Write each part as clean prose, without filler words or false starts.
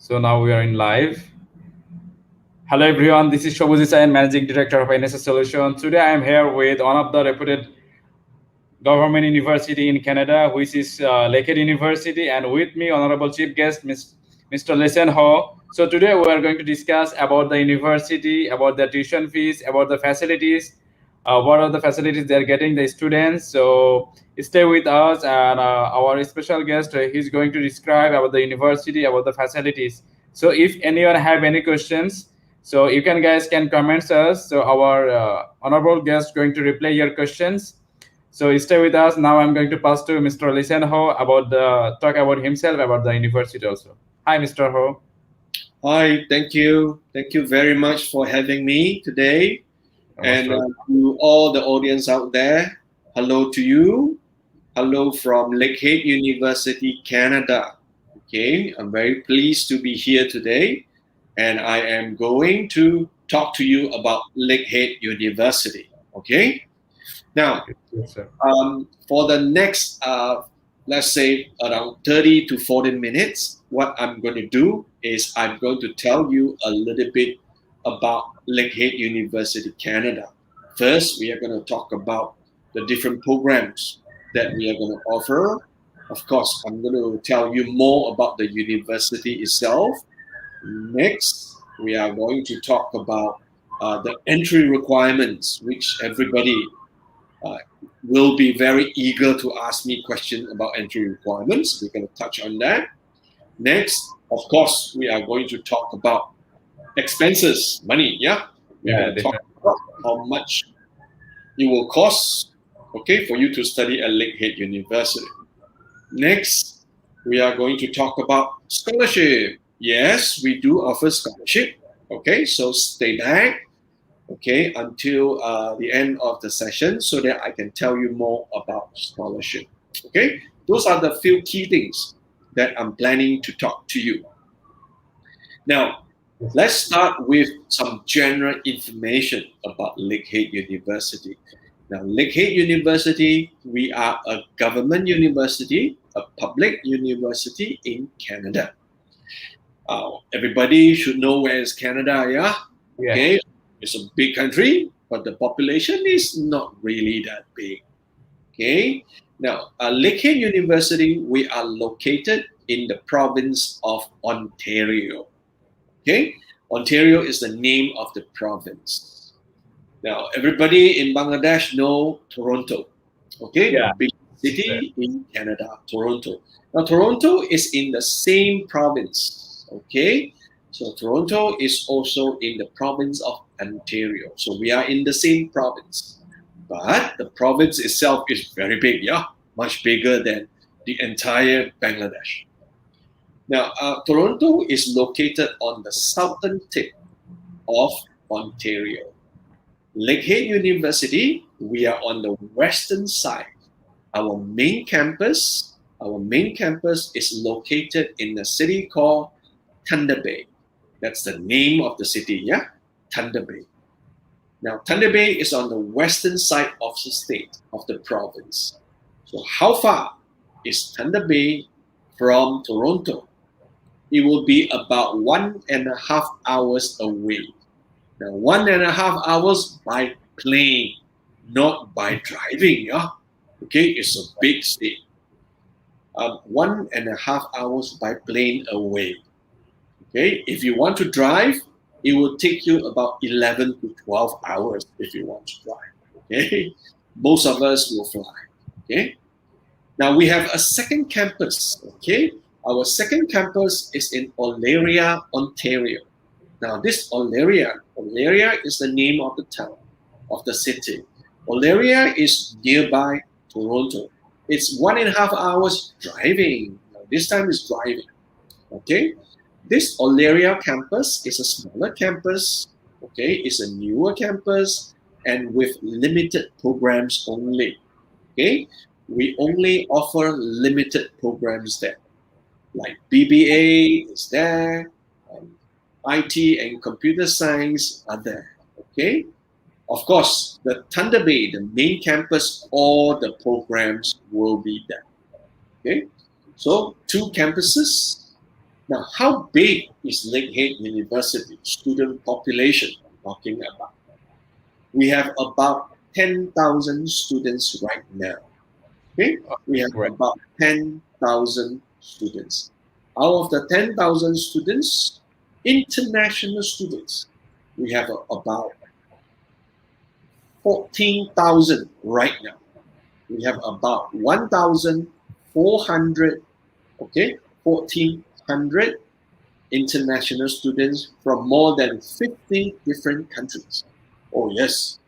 So now we are in live. Hello everyone, this is Shobujit Sayan, Managing Director of NSS Solution. Today I am here with one of the reputed government university in Canada, which is Lakehead University, and with me, honorable chief guest, Mr. Lesen Ho. So today we are going to discuss about the university, about the tuition fees, about the facilities, what are the facilities they're getting the students. So stay with us, and our special guest, he's going to describe about the university, about the facilities. So if anyone have any questions, so you can guys can comment us. So our honorable guest going to reply your questions. So stay with us. Now I'm going to pass to Mr. Lisen Ho about the talk about himself about the university also. Hi, Mr. Ho. Hi, thank you. Thank you very much for having me today. You're most And welcome. to all the audience out there, hello to you. Hello from Lakehead University, Canada. Okay, I'm very pleased to be here today. And I am going to talk to you about Lakehead University. Okay, now Yes, sir. for the next, let's say, around 30 to 40 minutes, what I'm going to do is I'm going to tell you a little bit about Lakehead University, Canada. First, we are going to talk about the different programs that we are going to offer. Of course, I'm going to tell you more about the university itself. Next, we are going to talk about the entry requirements, which everybody uh, will be very eager to ask me questions about entry requirements. We're going to touch on that. Next, of course, we are going to talk about expenses, money. Yeah, we're Yeah, going to talk definitely. about how much it will cost, okay, for you to study at Lakehead University. Next, we are going to talk about scholarship. Yes, we do offer scholarship. Okay, so stay back, okay, until the end of the session so that I can tell you more about scholarship. Okay, those are the few key things that I'm planning to talk to you. Now, Yes, let's start with some general information about Lakehead University. Now, Lakehead University, we are a government university, a public university in Canada. Everybody should know where is Canada, yeah? yeah. Okay, it's a big country, but the population is not really that big. Okay, now Lakehead University, we are located in the province of Ontario. Okay, Ontario is the name of the province. Now, everybody in Bangladesh know Toronto. Okay, the Yeah. big city in Canada, Toronto. Now, Toronto is in the same province. Okay, so Toronto is also in the province of Ontario. So we are in the same province, but the province itself is very big. Yeah, much bigger than the entire Bangladesh. Now, Toronto is located on the southern tip of Ontario. Lakehead University, we are on the western side. Our main campus is located in a city called Thunder Bay. That's the name of the city, yeah? Thunder Bay. Now, Thunder Bay is on the western side of the state, of the province. So, how far is Thunder Bay from Toronto? It will be about 1.5 hours away. Now, 1.5 hours by plane, not by driving. Yeah, okay, it's a big state. 1.5 hours by plane away. Okay, if you want to drive, it will take you about 11 to 12 hours if you want to drive. Okay, most of us will fly. Okay, now we have a second campus. Okay, our second campus is in Olaria, Ontario. Now, this Olaria is the name of the town, of the city. Olaria is nearby Toronto. It's 1.5 hours driving. Now, this time is driving. Okay. This Olaria campus is a smaller campus. Okay. It's a newer campus and with limited programs only. Okay. We only offer limited programs there, like BBA is there, IT and computer science are there. Okay. Of course, the Thunder Bay, the main campus, all the programs will be there. Okay. So two campuses, Now, how big is Lakehead University student population I'm talking about? We have about 10,000 students right now. Okay, we have Right. about 10,000 students. Out of the 10,000 students, international students, we have about 14,000 right now. We have about 1,400, okay, 1,400 international students from more than 50 different countries. Oh, yes,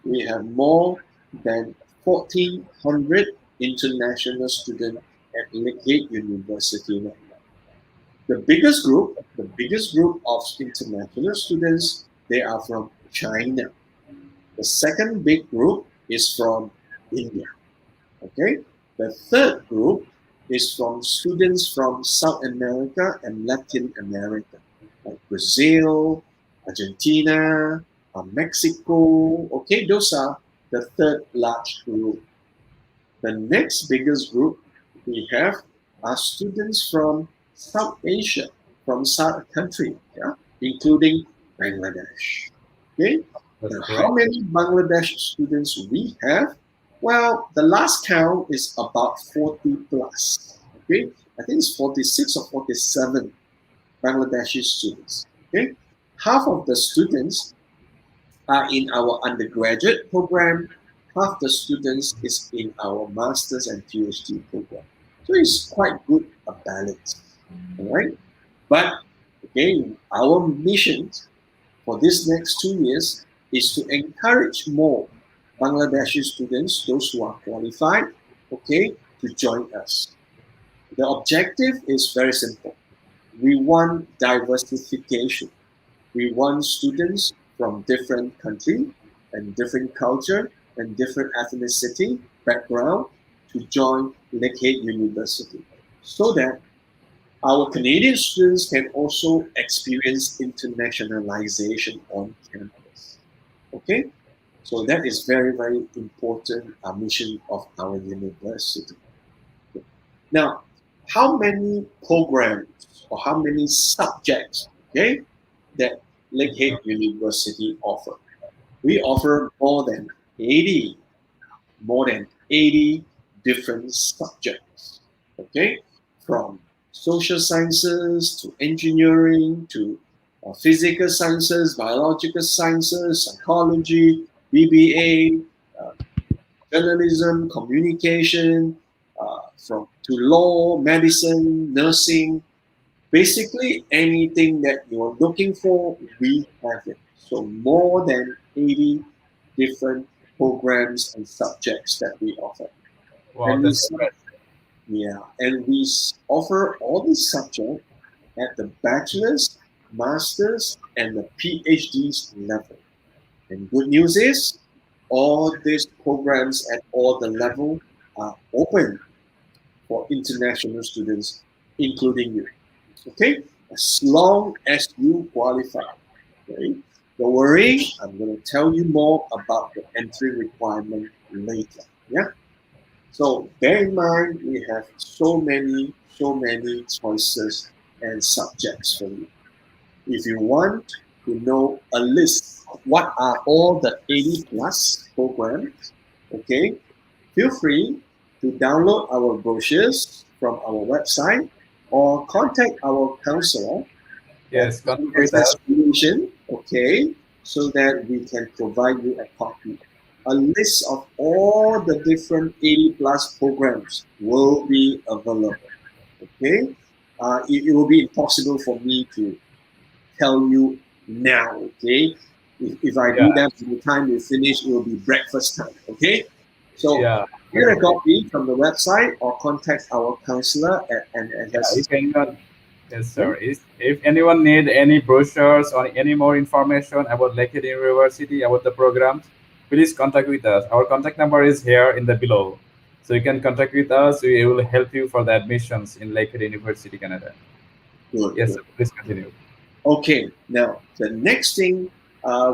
we have more than 1,400 international students at Lakehead University now. The biggest group of international students, they are from China. The second big group is from India. Okay. The third group is from students from South America and Latin America, like Brazil, Argentina, Mexico. Okay, those are the third large group. The next biggest group we have are students from South Asia, from South country, yeah, including Bangladesh. Okay, That's now how correct. many Bangladesh students we have? Well, the last count is about 40 plus. Okay, I think it's 46 or 47 Bangladeshi students. Okay, half of the students are in our undergraduate program, half the students is in our master's and PhD program. So it's quite good a balance. All right. But again, our mission for this next 2 years is to encourage more Bangladeshi students, those who are qualified, okay, to join us. The objective is very simple. We want diversification. We want students from different country and different culture and different ethnicity background to join Lakehead University so that our Canadian students can also experience internationalization on campus. Okay? So that is very, very important mission of our university. Now, how many programs or how many subjects, okay, that Lakehead University offer? We offer more than 80 different subjects, okay, from social sciences to engineering to physical sciences, biological sciences, psychology, BBA, journalism, communication, from to law, medicine, nursing, basically anything that you're looking for, we have it. So more than 80 different programs and subjects that we offer. Wow, And we that's great. yeah, and we offer all these subjects at the bachelor's, master's, and the PhD's level. And good news is, all these programs at all the level are open for international students, including you. Okay, as long as you qualify. Okay, don't worry, I'm going to tell you more about the entry requirement later. Yeah. So bear in mind, we have so many choices and subjects for you. If you want to know a list of what are all the 80 plus programs, okay, feel free to download our brochures from our website or contact our counselor at Yes, contact with NSS us. Solution, okay, so that we can provide you a copy. A list of all the different 80 plus programs will be available, okay? It will be impossible for me to tell you now, okay? If I Yeah, do that by the time we finish, it will be breakfast time, okay? So yeah, get a definitely. copy from the website or contact our counselor at Yeah, NSS. if anyone, yes, Yeah? sir. If anyone need any brochures or any more information about Lakehead University, about the programs, please contact with us. Our contact number is here in the below. So you can contact with us. We will help you for the admissions in Lakehead University, Canada. Good, Yes, good. sir. Please continue. Okay, now the next thing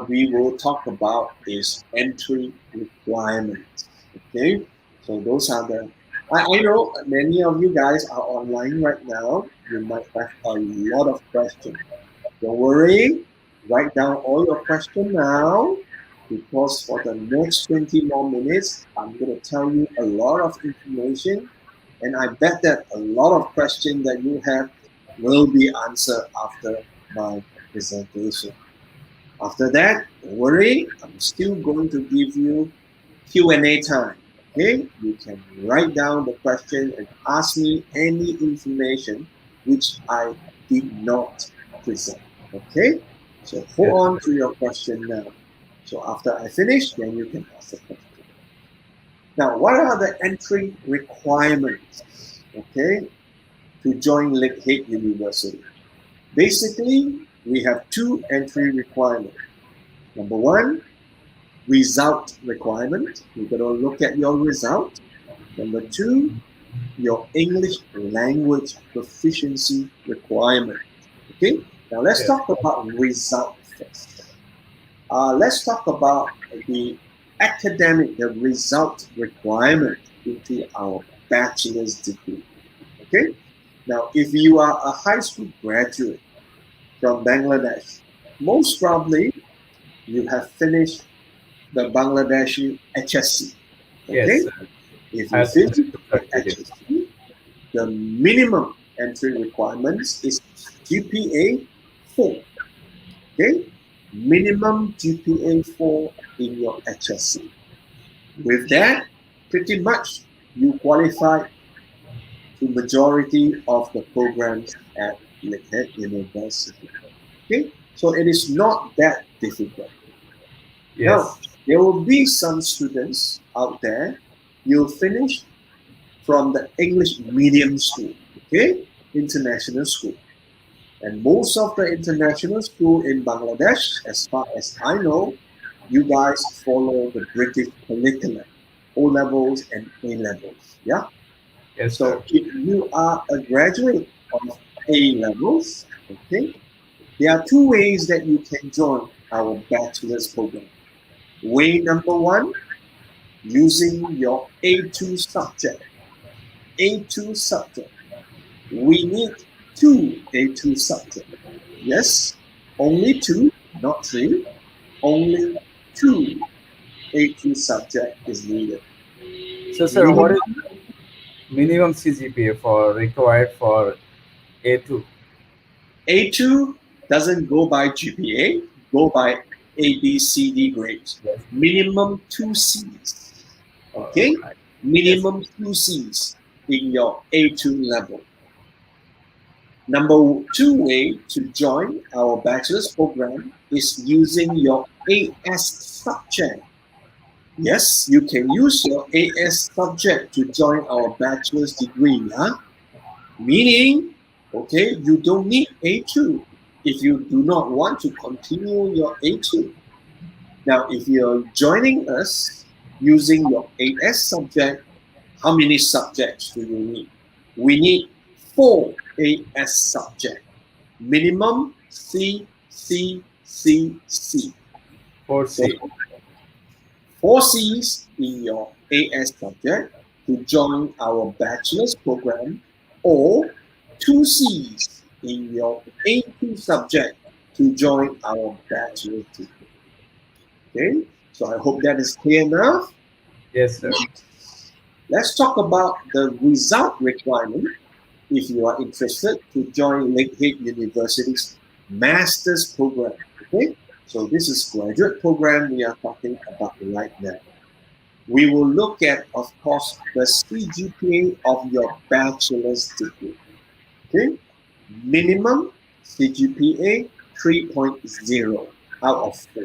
we will talk about is entry requirements. Okay, so those are the. I know many of you guys are online right now, you might have a lot of questions. Don't worry, write down all your questions now, because for the next 20 more minutes, I'm going to tell you a lot of information, and I bet that a lot of questions that you have will be answered after my presentation. After that, don't worry, I'm still going to give you Q&A time. Okay, you can write down the question and ask me any information which I did not present. Okay, so hold on to your question now. So after I finish, then you can ask the question. Now, what are the entry requirements? Okay, to join Lakehead University. Basically, we have two entry requirements. Number one, result requirement. You're going to look at your result. Number two, your English language proficiency requirement. Okay, now let's talk about result first. Let's talk about the academic, the result requirement into our bachelor's degree. Okay, now if you are a high school graduate from Bangladesh, most probably you have finished the Bangladeshi HSC. Okay, Yes. if you finish the HSC, the minimum entry requirements is GPA 4. Okay, minimum GPA 4 in your HSC. With that, pretty much you qualify to majority of the programs at Lakehead University. Okay, so it is not that difficult. Now, Yes. there will be some students out there, you'll finish from the English medium school, okay, international school. And most of the international school in Bangladesh, as far as I know, you guys follow the British curriculum, O levels and A levels. Yeah. Yes, sir. So if you are a graduate of A levels, okay, there are two ways that you can join our bachelor's program. Way number one, using your A2 subject. A2 subject. We need two A2 subjects. Yes, only two, not three. Only two A2 subject is needed. So, sir, what Minimum is minimum CGPA for required for A2? A2 doesn't go by GPA, go by ABCD grades. Yes. Minimum two C's. Okay? Right. Yes. Minimum two C's in your A2 level. Number two way to join our bachelor's program is using your AS subject. Yes, you can use your AS subject to join our bachelor's degree. Yeah? Meaning, okay, you don't need A2 if you do not want to continue your A2. Now, if you're joining us using your AS subject, how many subjects do you need? We need 4 AS subjects. Minimum C, C, C, C. So 4C. 4 C's in your AS subject to join our bachelor's program, or 2 C's in your A2 subject to join our bachelor's degree. Okay, so I hope that is clear enough. Yes, sir. Let's talk about the result requirement if you are interested to join Lakehead University's master's program. Okay, so this is graduate program we are talking about right now. We will look at, of course, the CGPA of your bachelor's degree. Okay, minimum CGPA 3.0 out of 4.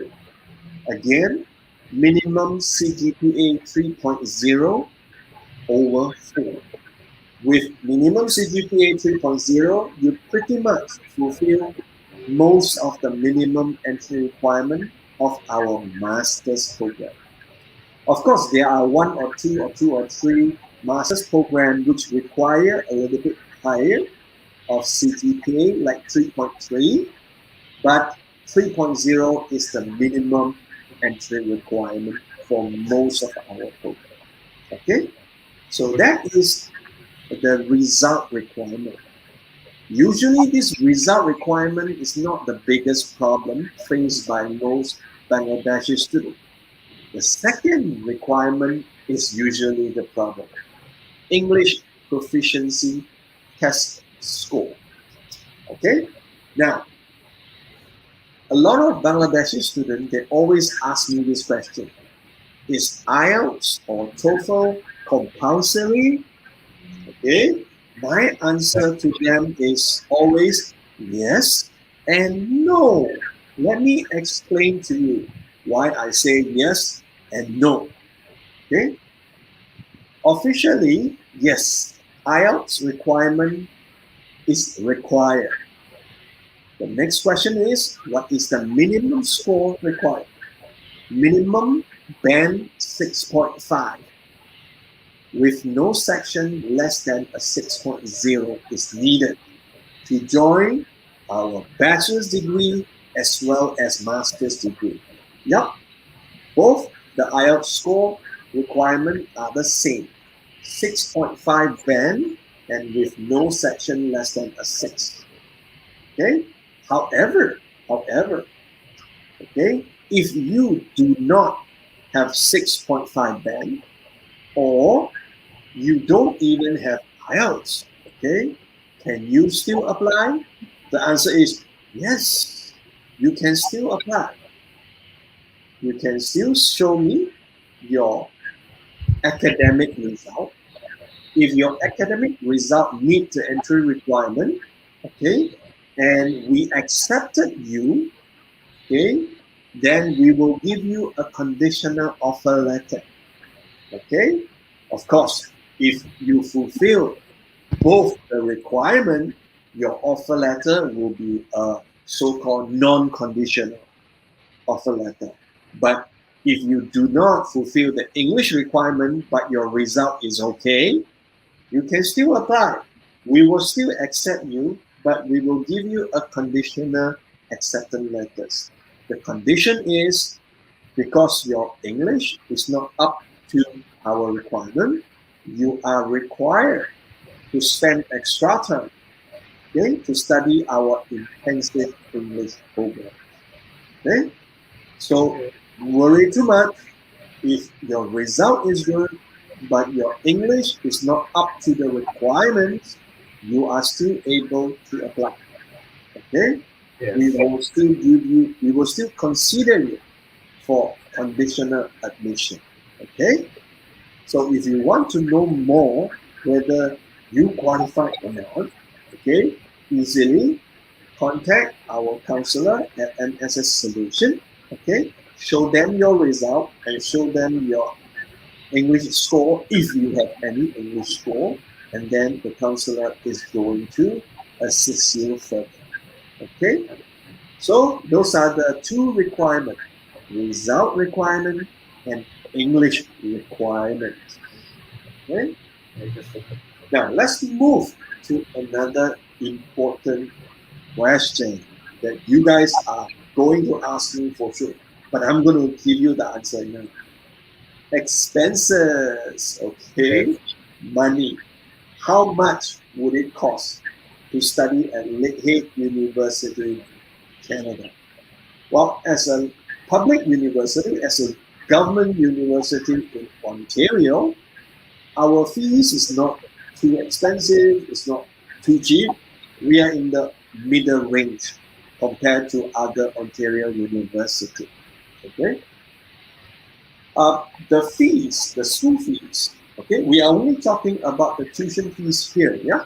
Again, minimum CGPA 3.0 over 4. With minimum CGPA 3.0, you pretty much fulfill most of the minimum entry requirement of our master's program. Of course, there are one or three master's programs which require a little bit higher of CGPA, like 3.3, but 3.0 is the minimum entry requirement for most of our programs. Okay, so that is the result requirement. Usually, this result requirement is not the biggest problem faced by most Bangladeshi students. The second requirement is usually the problem. English proficiency test score. Okay? Now, a lot of Bangladeshi students, they always ask me this question. Is IELTS or TOEFL compulsory? Okay? My answer to them is always yes and no. Let me explain to you why I say yes and no. Okay? Officially, yes, IELTS requirement is required. The next question is, what is the minimum score required? Minimum band 6.5 with no section less than a 6.0 is needed to join our bachelor's degree as well as master's degree. Yup, both the IELTS score requirement are the same. 6.5 band and with no section less than a 6. Okay? However, okay, if you do not have 6.5 band or you don't even have IELTS, okay, can you still apply? The answer is yes, you can still apply. You can still show me your academic result. If your academic result meet the entry requirement, okay, and we accepted you, okay, then we will give you a conditional offer letter. Okay, of course, if you fulfill both the requirement, your offer letter will be a so-called non-conditional offer letter. But if you do not fulfill the English requirement, but your result is okay, you can still apply. We will still accept you, but we will give you a conditional acceptance letters. The condition is because your English is not up to our requirement, you are required to spend extra time, okay, to study our intensive English program. Okay? So worry too much if your result is good, but your English is not up to the requirements, you are still able to apply. Okay? Yes. We will still consider you for conditional admission. Okay? So if you want to know more whether you qualify or not, okay, easily contact our counselor at NSS Solution. Okay, show them your result and show them your English score if you have any English score, and then the counselor is going to assist you further. Okay, so those are the two requirements: result requirement and English requirement. Okay. Now let's move to another important question that you guys are going to ask me for sure, but I'm going to give you the answer now. Expenses, okay, money. How much would it cost to study at Lakehead University, Canada? Well, as a public university, as a government university in Ontario, our fees is not too expensive, it's not too cheap. We are in the middle range compared to other Ontario universities. Okay. The fees, the school fees. Okay, we are only talking about the tuition fees here. Yeah,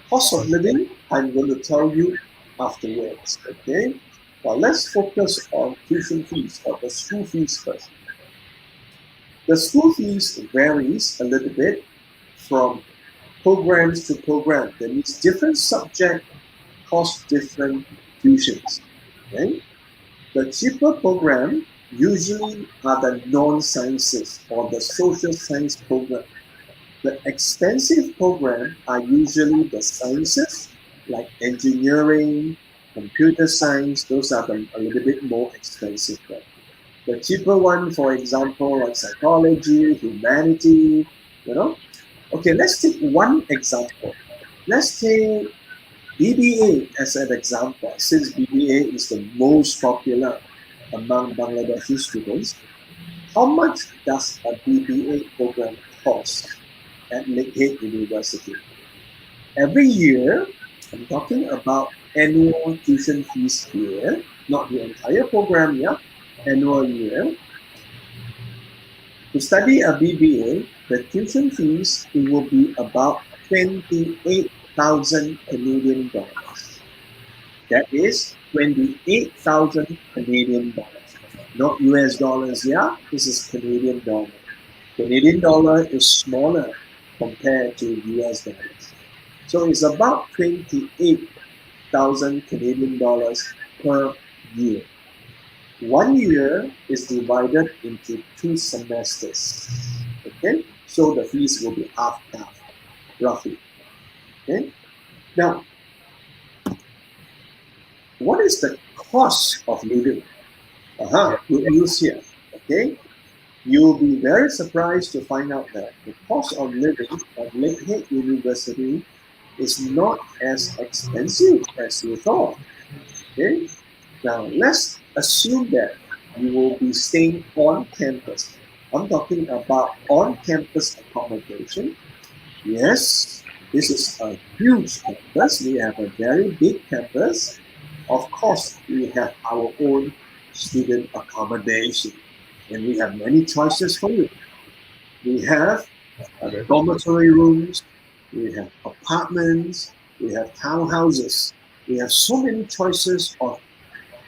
cost of living, I'm going to tell you afterwards. Okay. Now let's focus on tuition fees or the school fees first. The school fees varies a little bit from programs to program. That means different subject cost different tuitions. Okay? The cheaper program usually are the non-sciences or the social science program. The expensive program are usually the sciences like engineering, computer science. Those are a little bit more expensive. Right? The cheaper one, for example, like psychology, humanity, you know. Okay, let's take one example. Let's take BBA as an example, since BBA is the most popular among Bangladeshi students, how much does a BBA program cost at Lakehead University? Every year, I'm talking about annual tuition fees here, not the entire program, yeah, annual year. To study a BBA, the tuition fees it will be about 28,000 Canadian dollars. That is 28,000 Canadian dollars. Not US dollars, yeah? This is Canadian dollar. Canadian dollar is smaller compared to US dollars. So it's about 28,000 Canadian dollars per year. 1 year is divided into 2 semesters. Okay, so the fees will be half, roughly. Okay, now what is the cost of living? Good news here. Okay, you'll be very surprised to find out that the cost of living at Lakehead University is not as expensive as you thought. Okay, now let's assume that you will be staying on campus. I'm talking about on-campus accommodation. Yes, this is a huge campus. We have a very big campus. Of course, we have our own student accommodation, and we have many choices for you. We have dormitory rooms, we have apartments, we have townhouses. We have so many choices of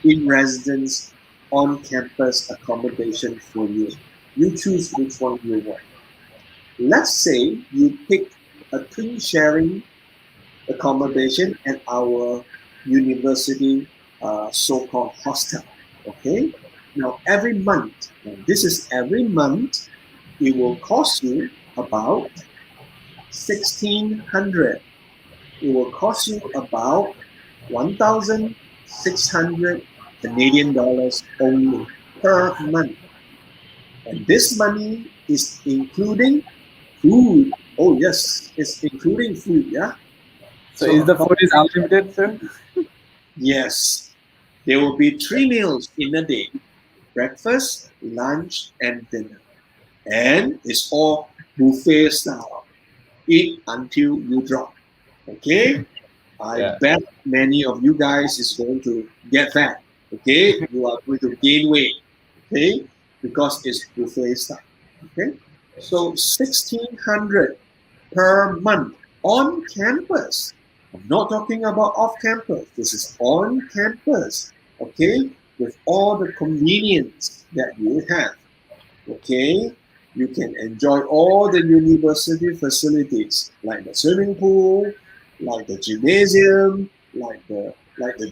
in-residence, on-campus accommodation for you. You choose which one you want. Let's say you pick a twin sharing accommodation at our university so-called hostel. Okay. Now every month, this is every month, it will cost you about 1,600. It will cost you about 1,600 Canadian dollars only per month. And this money is including food. Oh yes, it's including food, yeah? So is the food is unlimited, sir? Yes. There will be 3 meals in a day: breakfast, lunch, and dinner. And it's all buffet style. Eat until you drop. Okay? I bet many of you guys is going to get fat. Okay? You are going to gain weight. Okay? Because it's buffet style. Okay? So 1,600 per month on campus. I'm not talking about off campus. This is on campus. Okay? With all the convenience that you have. Okay? You can enjoy all the university facilities like the swimming pool, like the gymnasium, like the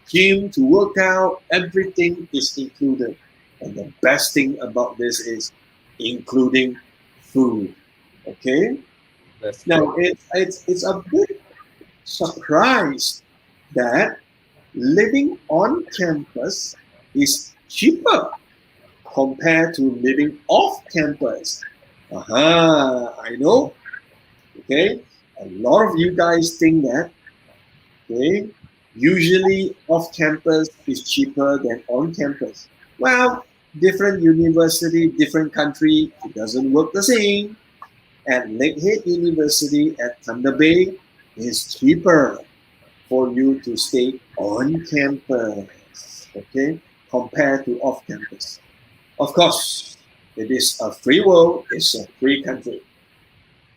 gym to work out. Everything is included. And the best thing about this is including food. Okay? Now it's a bit surprised that living on campus is cheaper compared to living off campus. I know. Okay, a lot of you guys think that. Okay, usually off campus is cheaper than on campus. Well, different university, different country, it doesn't work the same. At Lakehead University at Thunder Bay is cheaper for you to stay on campus. Okay, compared to off campus. Of course, it is a free world, it's a free country.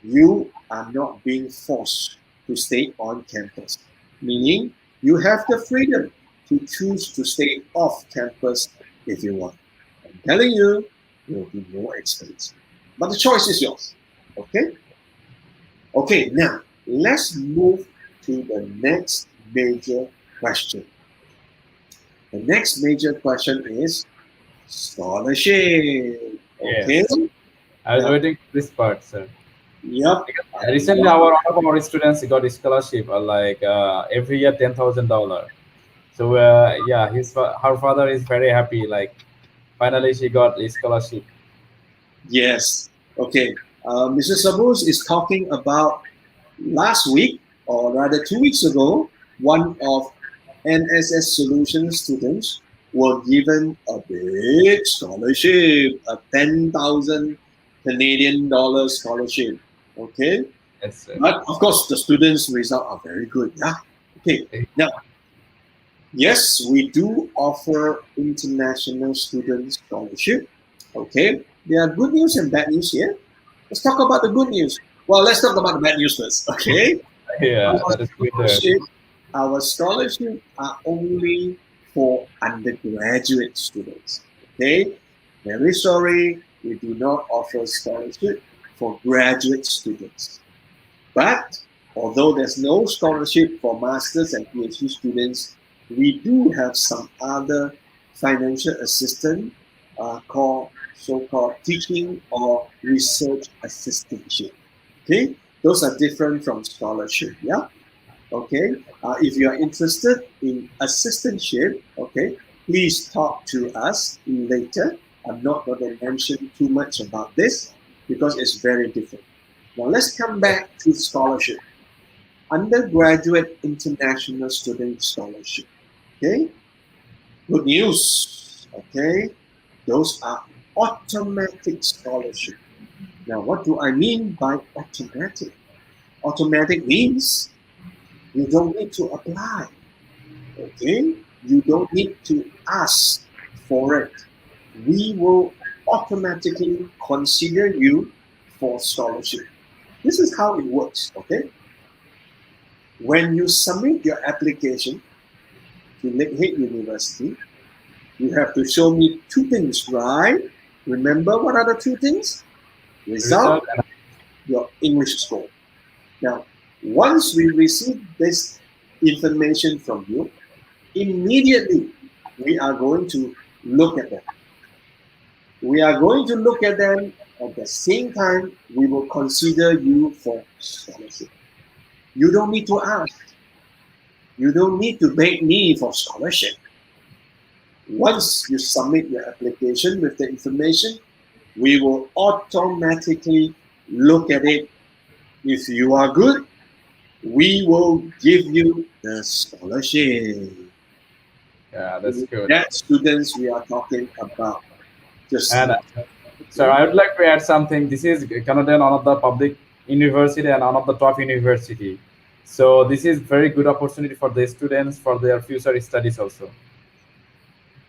You are not being forced to stay on campus, meaning you have the freedom to choose to stay off campus if you want. I'm telling you, it will be more expensive. But the choice is yours. Okay? Okay, now let's move to the next major question. The next major question is scholarship. Okay. Yes. I was waiting for this part, sir. Yep. Recently, one of our students got a scholarship, every year $10,000. So yeah, her father is very happy. Like finally, she got a scholarship. Yes. Okay. Mr. Sabuz is talking about last week, or rather 2 weeks ago. one of NSS Solution students were given a big scholarship, a 10,000 Canadian dollars scholarship. Okay, Yes, sir. but of course the students' results are very good. Yeah. Okay. Now, yes, we do offer international student scholarship. Okay, there are good news and bad news here. Let's talk about the good news. Well, let's talk about the bad news first. Okay, Yeah, our that is good. scholarship, our scholarship are only for undergraduate students. Okay, very sorry, we do not offer scholarship for graduate students. But although there's no scholarship for masters and PhD students, we do have some other financial assistance called so-called teaching or research assistantship. Okay, those are different from scholarship. Yeah. Okay. If you are interested in assistantship, okay, please talk to us later. I'm not going to mention too much about this because it's very different. Now let's come back to scholarship. Undergraduate International Student Scholarship. Okay, good news. Okay, those are automatic scholarship. Now, what do I mean by automatic? Automatic means you don't need to apply. Okay, you don't need to ask for it. We will automatically consider you for scholarship. This is how it works. Okay, when you submit your application to Lakehead University, you have to show me two things, right? Remember what are the two things? Result, Result and your English score. Now, once we receive this information from you, immediately we are going to look at them. We are going to look at them at the same time we will consider you for scholarship. You don't need to ask. You don't need to beg me for scholarship. Once you submit your application with the information, we will automatically look at it. If you are good, we will give you the scholarship. yeah, that's good. That students we are talking about. Just And so I would like to add something. This is Canadian, one of the public university and one of the top university. So this is very good opportunity for the students for their future studies also.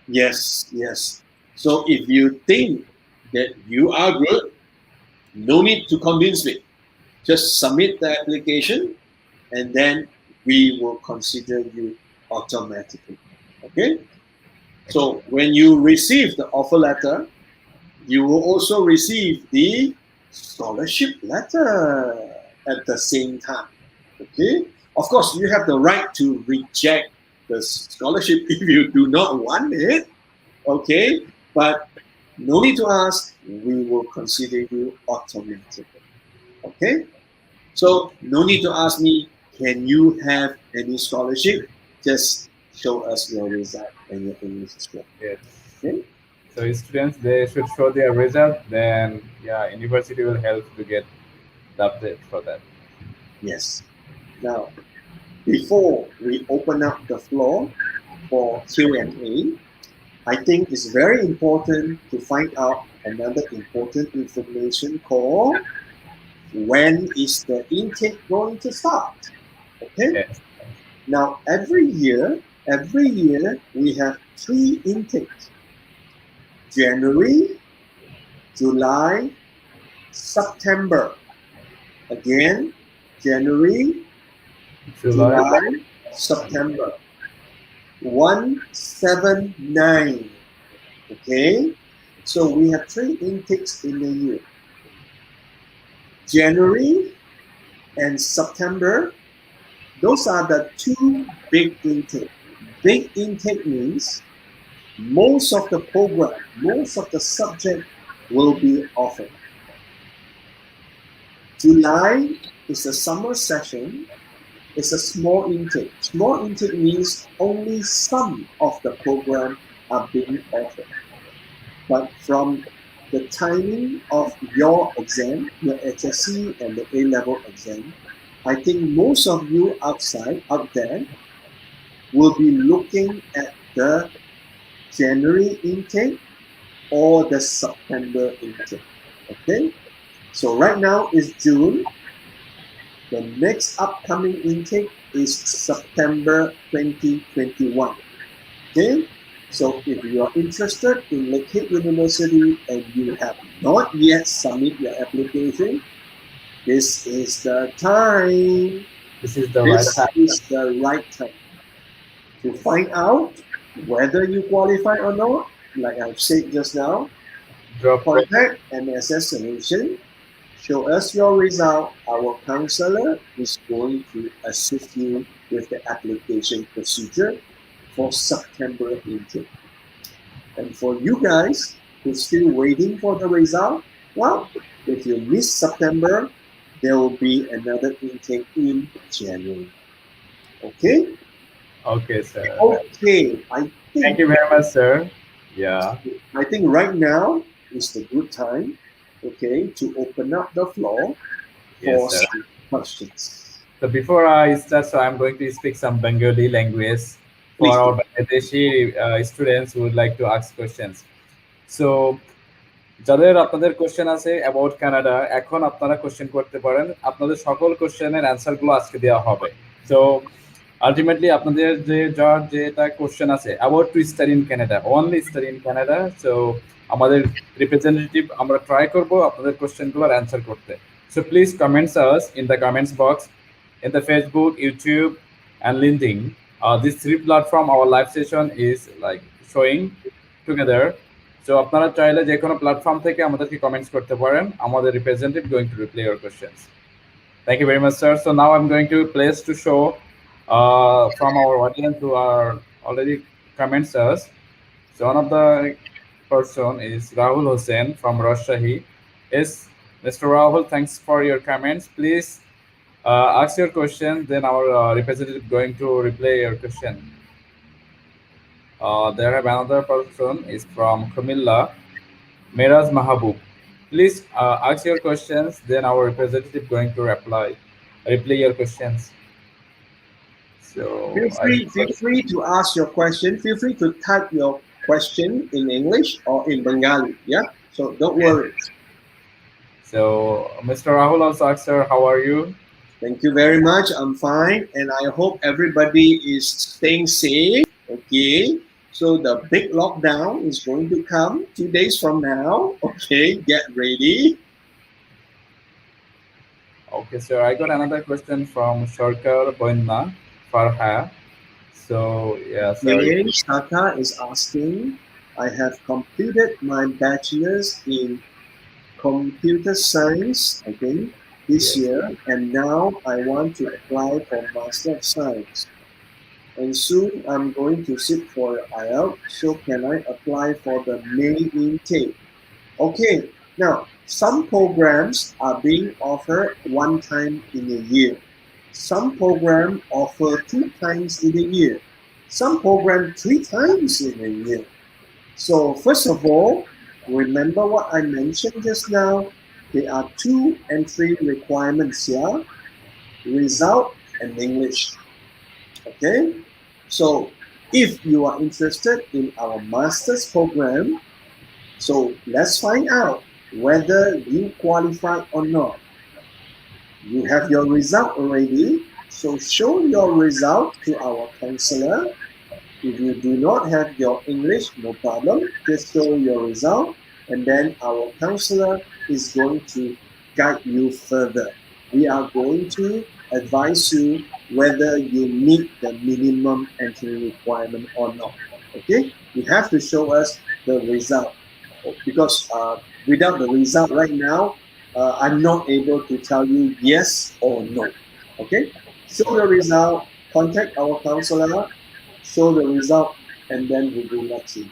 yes, yes. So if you think that you are good, no need to convince me. Just submit the application and then we will consider you automatically. Okay? So when you receive the offer letter, you will also receive the scholarship letter at the same time. Okay? Of course, you have the right to reject the scholarship if you do not want it. Okay? But no need to ask, we will consider you automatically. Okay? So no need to ask me, can you have any scholarship? Just show us your result and your English score. Yes. Okay? So students they should show their result. Then yeah, university will help to get the update for that. Yes. Now, before we open up the floor for Q&A, I think it's very important to find out another important information called when is the intake going to start? Okay. Yes. Now every year we have three intakes: January, July, September. Again, January, July. July, September. 179. Okay, so we have three intakes in a year: January and September. Those are the two big intake. Big intake means most of the program, most of the subject will be offered. July is a summer session. It's a small intake. Small intake means only some of the program are being offered. But from the timing of your exam, your HSC and the A-level exam, I think most of you out there will be looking at the January intake or the September intake. Okay, so right now is June. The next upcoming intake is September 2021. Okay, so if you are interested in Lakehead University and you have not yet submitted your application, this is the time. This is the right This time. is the right time to find out whether you qualify or not. Like I've said just now, Drop contact NSS Solution. Show us your result. Our counselor is going to assist you with the application procedure for September intake. And for you guys who's still waiting for the result, well, if you miss September, there will be another intake in January. Okay? Okay, sir. Okay. Thank you very much, sir. Yeah. I think right now is the good time, okay, to open up the floor for Yes, sir. some questions. So before I start, so I'm going to speak some Bengali language for Please our do. Bangladeshi students who would like to ask questions. So যাদের আপনাদের question আছে about Canada, এখন আপনারা question করতে পারেন। আপনাদের সকল কোশ্চেনের অ্যান্সারগুলো আজকে দেওয়া হবে। সো আলটিমেটলি আপনাদের যার যেটা কোশ্চেন আছে about to study in Canada, only study in Canada, so আমাদের রিপ্রেজেন্টেটিভ আমরা ট্রাই করব আপনাদের কোশ্চেনগুলোর অ্যান্সার করতে। So please comments us in the comments box in the Facebook, YouTube, and LinkedIn. These three platform, our live session is like showing together. So আপনারা চাইলে যে কোনো platform থেকে আমাদেরকে কমেন্টস করতে পারেন। আমাদের representative going to reply your questions. Thank you very much, sir. So now I'm going to place to show from our audience who are already comments us. So one of the person is Rahul Hussain from Rajshahi. Is Mr. Rahul, thanks for your comments. Please ask your question, then our representative going to reply your question. There have another person is from Kumilla, Miraz Mahabub. Please ask your questions, then our representative going to replay your questions. So Feel free to ask your question. Feel free to type your question in English or in Bengali. Yeah, so don't worry. So Mr. Rahul also asked, sir, how are you? Thank you very much. I'm fine, and I hope everybody is staying safe. Okay. So the big lockdown is going to come 2 days from now. Okay, get ready. Okay, sir. I got another question from Sharkar Boinna Farha. So yeah, sir. Okay, Shaka is asking, I have completed my bachelor's in computer science, okay, this year, and now I want to apply for Master of Science. And soon I'm going to sit for IELTS, so can I apply for the May intake? Okay, now some programs are being offered one time in a year. Some programs offer 2 times in a year. Some programs 3 times in a year. So first of all, remember what I mentioned just now. There are 2 entry requirements here: result and English. Okay, so if you are interested in our master's program, so let's find out whether you qualify or not. You have your result already, so show your result to our counselor. If you do not have your English, no problem, just show your result, and then our counselor is going to guide you further. We are going to advise you whether you meet the minimum entry requirement or not. Okay, you have to show us the result, because without the result right now, I'm not able to tell you yes or no. Okay, show the result, contact our counselor, show the result, and then we will let you.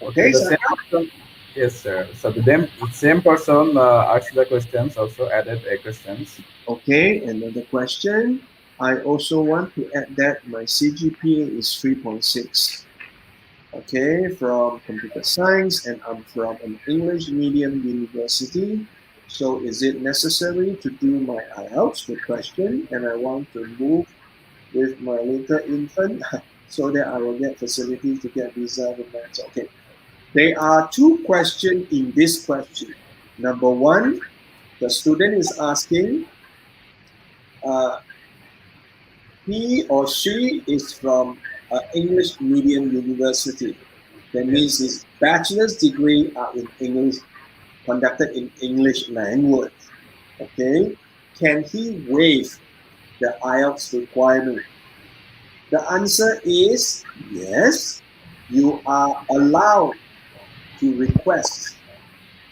Okay, yes, sir. So the same person asked the questions, also added a questions. Okay, another question. I also want to add that my CGPA is 3.6. Okay, from computer science, and I'm from an English medium university. So is it necessary to do my IELTS? Good question. And I want to move with my little infant so that I will get facilities to get visa. Okay. There are two questions in this question. Number one, the student is asking, uh, he or she is from an English medium university. That means his bachelor's degree are in English, conducted in English language. Okay, can he waive the IELTS requirement? The answer is yes. You are allowed to request,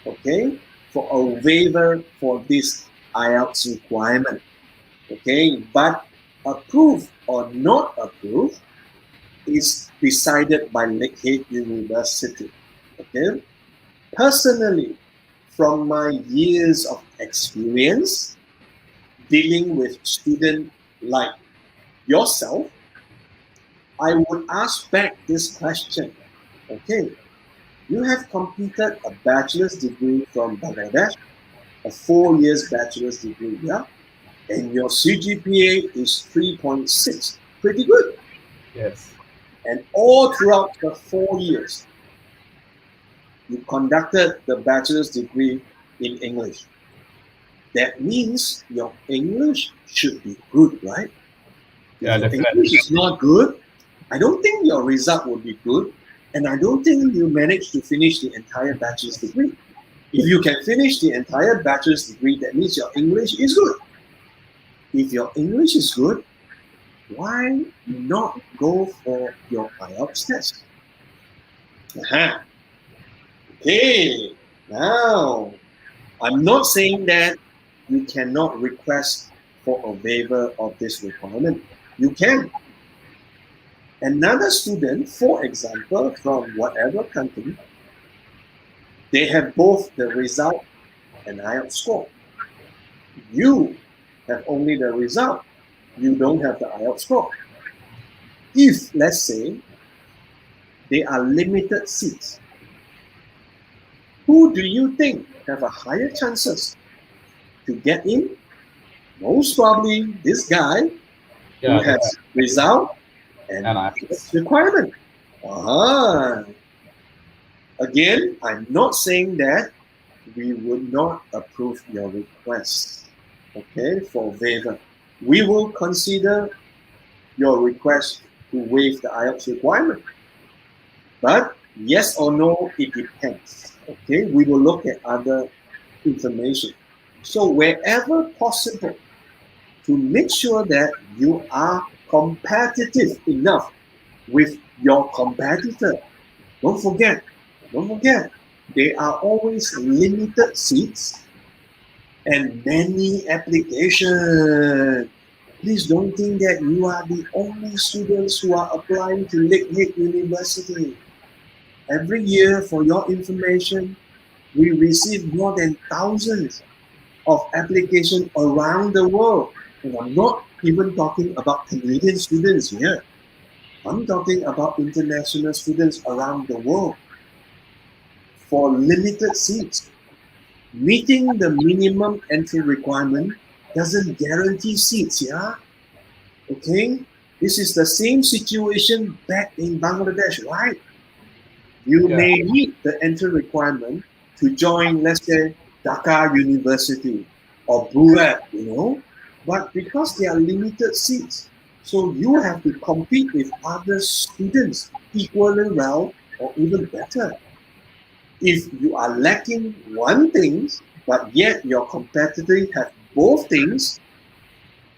okay, for a waiver for this IELTS requirement. Okay, but approved or not approved is decided by Lakehead University. Okay, personally, from my years of experience dealing with students like yourself, I would ask back this question. Okay, you have completed a bachelor's degree from Bangladesh, a 4 years bachelor's degree, yeah? And your CGPA is 3.6. Pretty good. Yes. And all throughout the 4 years, you conducted the bachelor's degree in English. That means your English should be good, right? Yeah, If your definitely. English is not good, I don't think your result will be good. And I don't think you managed to finish the entire bachelor's degree. If you can finish the entire bachelor's degree, that means your English is good. If your English is good, why not go for your IELTS test? Aha. Okay, now I'm not saying that you cannot request for a waiver of this requirement. You can. Another student, for example, from whatever country, they have both the result and IELTS score. You have only the result. You don't have the IELTS score. If, let's say, there are limited seats, who do you think have a higher chances to get in? Most probably this guy who Yeah, has definitely. result and And IELTS requirement. Uh-huh. Again, I'm not saying that we would not approve your request, okay, for waiver. We will consider your request to waive the IELTS requirement. But yes or no, it depends. Okay, we will look at other information. So wherever possible, to make sure that you are competitive enough with your competitor. Don't forget, there are always limited seats and many applications. Please don't think that you are the only students who are applying to Lakehead University. Every year, for your information, we receive more than thousands of applications around the world. And I'm not even talking about Canadian students here. I'm talking about international students around the world for limited seats. Meeting the minimum entry requirement doesn't guarantee seats, yeah? Okay? This is the same situation back in Bangladesh, right? You yeah, may meet the entry requirement to join, let's say, Dhaka University or Burat, but because there are limited seats, so you have to compete with other students equally well or even better. If you are lacking one thing, but yet your competitor have both things,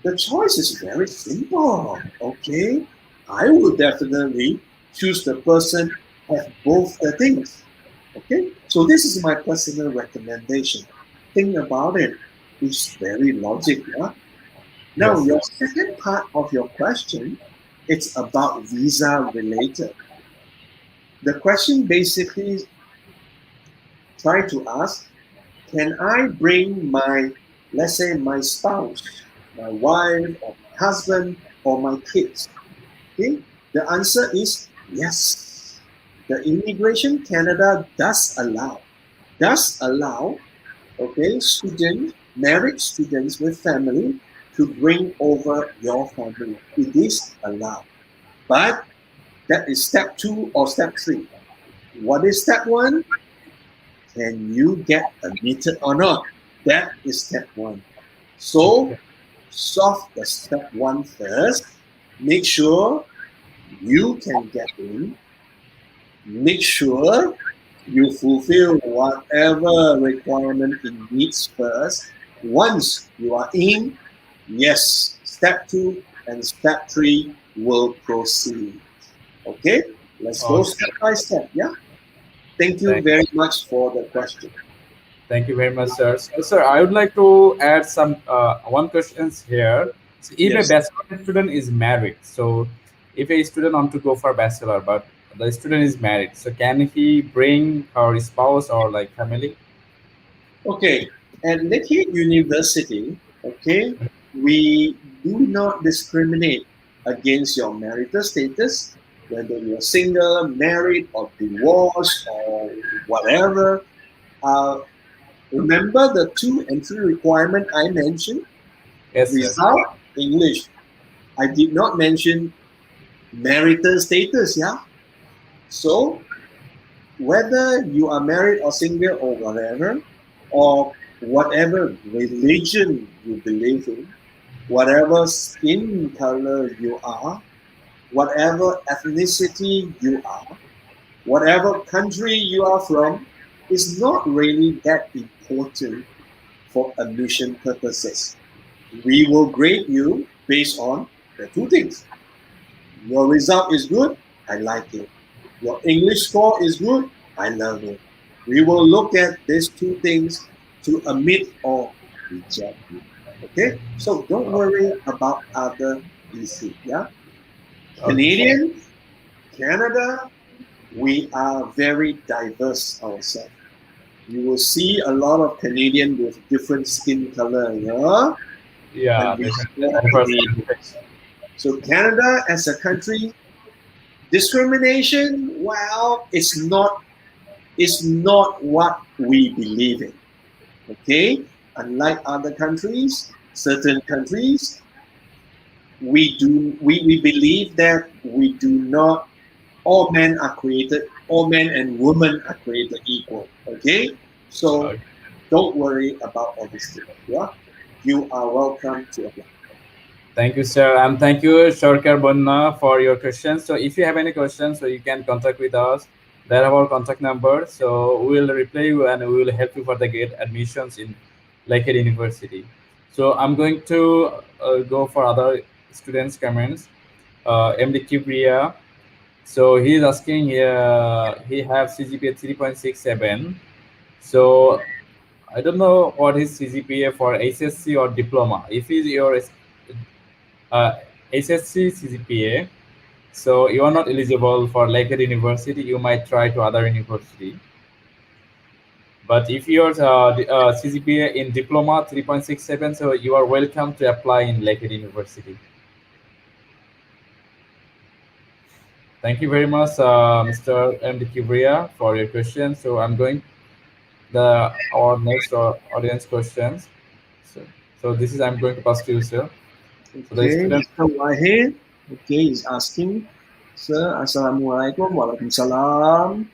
the choice is very simple. Okay, I would definitely choose the person have both the things. Okay, so this is my personal recommendation. Think about it. It's very logical. Yeah? Now, yes, your second part of your question, it's about visa related. The question basically try to ask, can I bring my, let's say, my spouse, my wife, or my husband, or my kids? Okay, the answer is yes. The Immigration Canada does allow, okay, students, married students with family to bring over your family. It is allowed. But that is step 2 or step 3. What is step 1? Can you get admitted or not? That is step 1. So solve the step 1 first. Make sure you can get in. Make sure you fulfill whatever requirement it needs first. Once you are in, yes, step 2 and step 3 will proceed. Okay, let's go Okay. step by step. Yeah. Thank you Thank, very much for the question. thank you very much, sir. So, sir, I would like to add some one questions here. So, if a Yes. bachelor student is married, so if a student want to go for bachelor, but the student is married, so can he bring her spouse or like family? Okay. At Lakehead University, okay, we do not discriminate against your marital status, whether you're single, married, or divorced, or whatever. Uh, Remember the 2 entry requirement I mentioned? Yes, sir. Result, English. I did not mention marital status, yeah? So, whether you are married or single or whatever religion you believe in, whatever skin color you are, whatever ethnicity you are, whatever country you are from, is not really that important for admission purposes. We will grade you based on the 2 things. Your result is good, I like it. Your English score is good, I love it. We will look at these 2 things to admit or reject you. Okay? So don't worry about other issues. Yeah? Okay, sir. Canadian, Canada, we are very diverse ourselves. You will see a lot of Canadian with different skin color, yeah? Yeah, And we definitely. are Diverse Canadians. So Canada as a country, discrimination, well, it's not what we believe in. Okay? Unlike other countries, certain countries, we believe that we do not all men and women are created equal. Okay? So Okay. don't worry about all these things. Yeah? You are welcome to apply. Thank you, sir, and thank you, Shorkar Bonna, for your questions. So, if you have any questions, so you can contact with us. There are our contact number. So, we will reply you and we will help you for the get admissions in Lakehead University. So, I'm going to go for other students' comments. MD Kibria. So he is asking, he have CGPA 3.67. So I don't know what is CGPA for HSC or diploma. If is your uh, HSC CGPA, so you are not eligible for Lakehead University. You might try to other university. But if your CGPA in diploma 3.67, so you are welcome to apply in Lakehead University. Thank you very much, Mr. M. D. Kibria, for your question. So I'm going the our next audience questions. So, so this is I'm going to pass to you, sir. So the Okay, student. Mr. Wahid, okay, is asking, Sir, Assalamualaikum, Waalaikumsalam.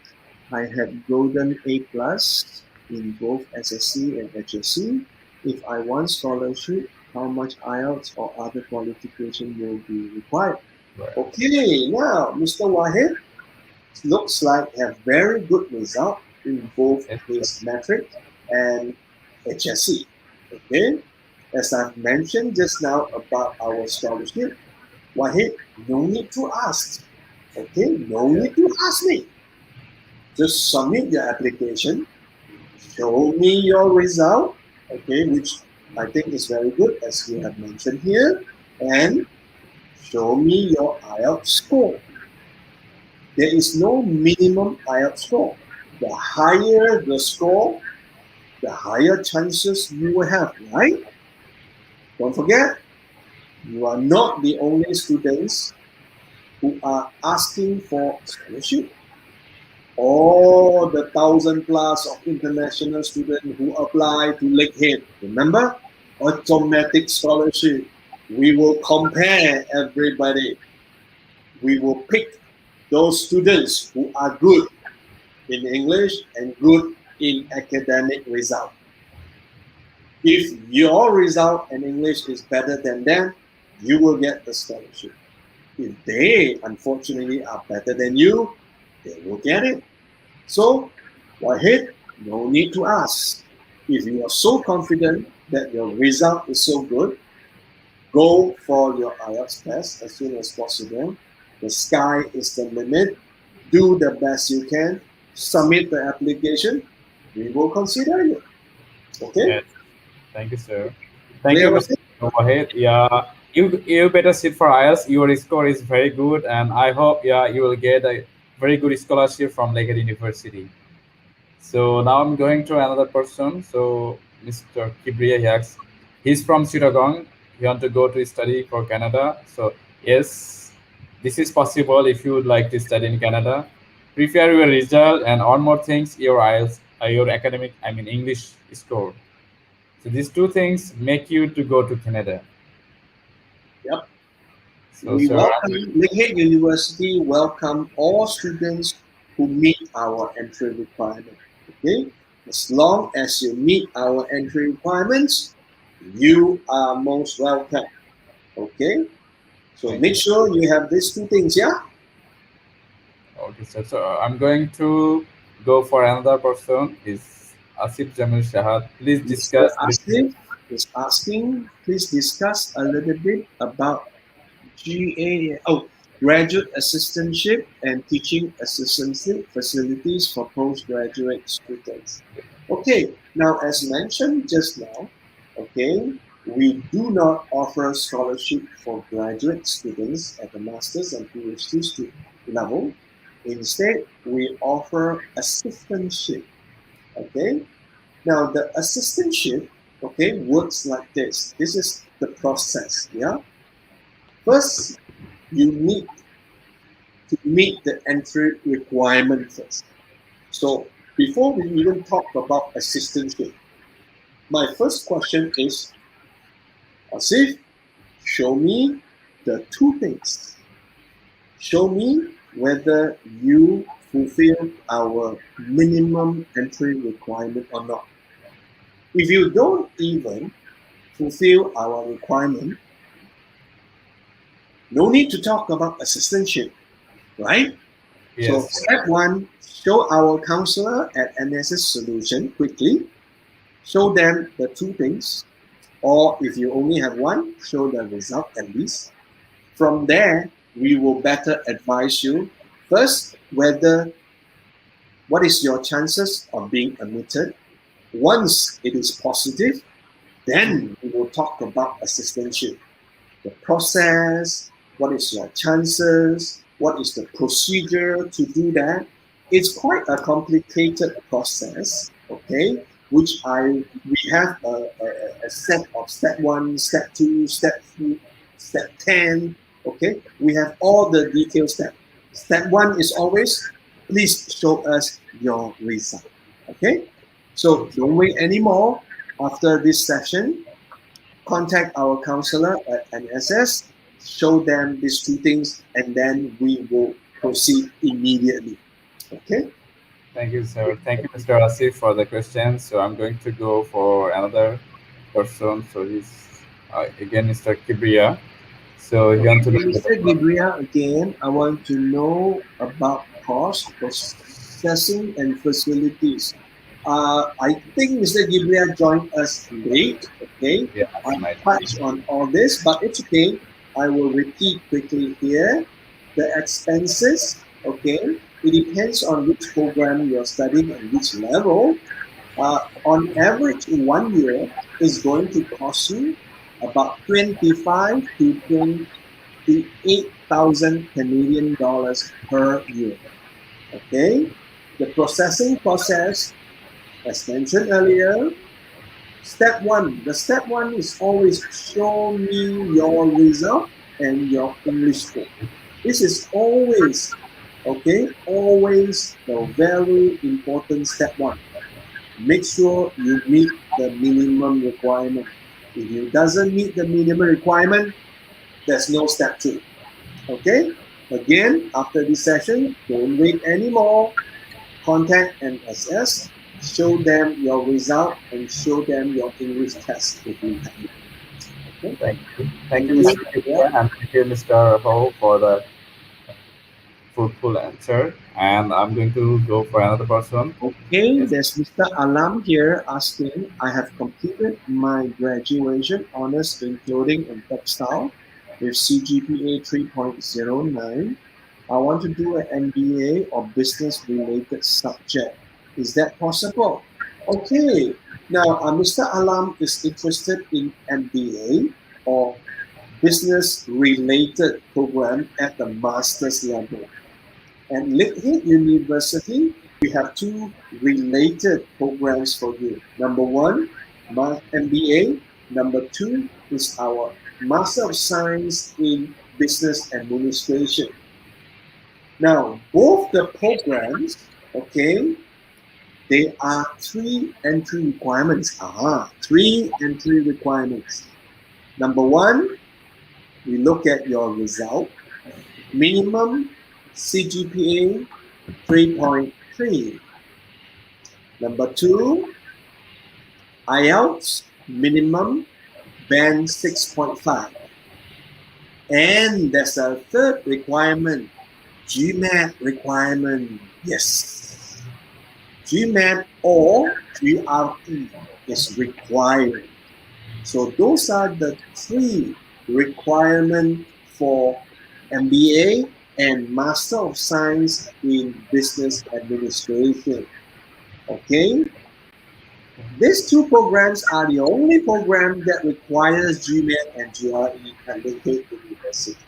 I had golden A plus in both SSC and HSC. If I want scholarship, how much IELTS or other qualification will be required? Okay, now, Mr. Wahid looks like have very good result in both Yes, sir. his metric and HSC. Okay, as I've mentioned just now about our scholarship, Wahid, no need to ask. Okay, no Yeah. need to ask me. Just submit your application, show me your result, okay, which I think is very good as you have mentioned here, and show me your IELTS score. There is no minimum IELTS score. The higher the score, the higher chances you will have, right? Don't forget, you are not the only students who are asking for scholarship. All the 1,000 plus of international students who apply to Lakehead, remember? automatic scholarship. We will compare everybody. We will pick those students who are good in English and good in academic result. If your result in English is better than them, you will get the scholarship. If they unfortunately are better than you, they will get it. So go ahead, no need to ask. If you are so confident that your result is so good, go for your IELTS test as soon as possible. The sky is the limit. Do the best you can. Submit the application. We will consider you. Okay? Yes. Thank you, sir. Thank you, Clear with Mr. Overhead. Yeah, you better sit for IELTS. Your score is very good, and I hope you will get a very good scholarship from Lakehead University. So now I'm going to another person. So Mr. Kibriya Yaks, he's from Chittagong. He want to go to study for Canada. So yes, this is possible if you would like to study in Canada. Prepare your result and one more things, your IELTS, your academic, I mean English score. So these two things make you to go to Canada. Yep. So We sir, welcome Lakehead University. Welcome all students who meet our entry requirement. Okay, as long as you meet our entry requirements, you are most welcome. Okay, so thank make you. sure you have these two things. Yeah. Okay, sir. So I'm going to go for another person. Is Asif Jamil Shahad. Please Mr. discuss a little bit. Asif is asking, please discuss a little bit about graduate assistantship and teaching assistantship facilities for postgraduate students. Okay, now as mentioned just now, okay, we do not offer scholarship for graduate students at the master's and PhD level. Instead, we offer assistantship. Okay, now the assistantship, okay, works like this. This is the process. Yeah, first you need to meet the entry requirement first. So before we even talk about assistantship, my first question is, Asif, show me the two things. Show me whether you fulfill our minimum entry requirement or not. If you don't even fulfill our requirement, no need to talk about assistantship, right? So Yes. step one, show our counselor at NSS Solution quickly. Show them the two things, or if you only have one, show the result at least. From there, we will better advise you first whether what is your chances of being admitted. Once it is positive, then we will talk about assistantship. The process, what is your chances, what is the procedure to do that. It's quite a complicated process, okay, which we have a set of step one, step two, step three, step 10, okay. We have all the detailed steps. Step one is always, please show us your result, okay. So don't wait anymore. After this session, contact our counselor at NSS, show them these two things, and then we will proceed immediately. Okay? Thank you, sir. Thank you, Mr. Asif, for the question. So I'm going to go for another person. So he's again Mr. Kibriya. So he Okay, wants to know Mr. Gabriel, again, I want to know about cost, processing, and facilities. I think Mr. Gabriel joined us late. Okay, yeah, I my touched on all this, but it's okay. I will repeat quickly here. The expenses, okay, it depends on which program you're studying and which level. On average, 1 year is going to cost you about 25 to 28,000 Canadian dollars per year. Okay, the processing process, as mentioned earlier, step one. The step one is always show me your result and your English score. This is always, okay, always the very important step one. Make sure you meet the minimum requirement. If you doesn't meet the minimum requirement, there's no step 2. Okay? Again, after this session, don't wait anymore. Contact NSS, show them your result, and show them your English test if you have it. Okay? Thank you, Mr. Kipra, and thank you, Mr. Ho, for the fruitful answer. And I'm going to go for another person. Okay, Yes. there's Mr. Alam here asking, I have completed my graduation honors in clothing and textile with CGPA 3.09. I want to do an MBA or business related subject. Is that possible? Okay, now Mr. Alam is interested in MBA or business related program at the master's level. At Lakehead University, we have 2 related programs for you. Number 1, MBA. Number 2 is our Master of Science in Business Administration. Now, both the programs, okay, they are 3 entry requirements. 3 entry requirements. Number 1, we look at your result. Minimum CGPA 3.3. Number 2, IELTS minimum band 6.5. And there's a third requirement, GMAT requirement. Yes. GMAT or GRE is required. So those are the 3 requirements for MBA and Master of Science in Business Administration. Okay? These 2 programs are the only program that requires GMAT and GRE at Lakehead University.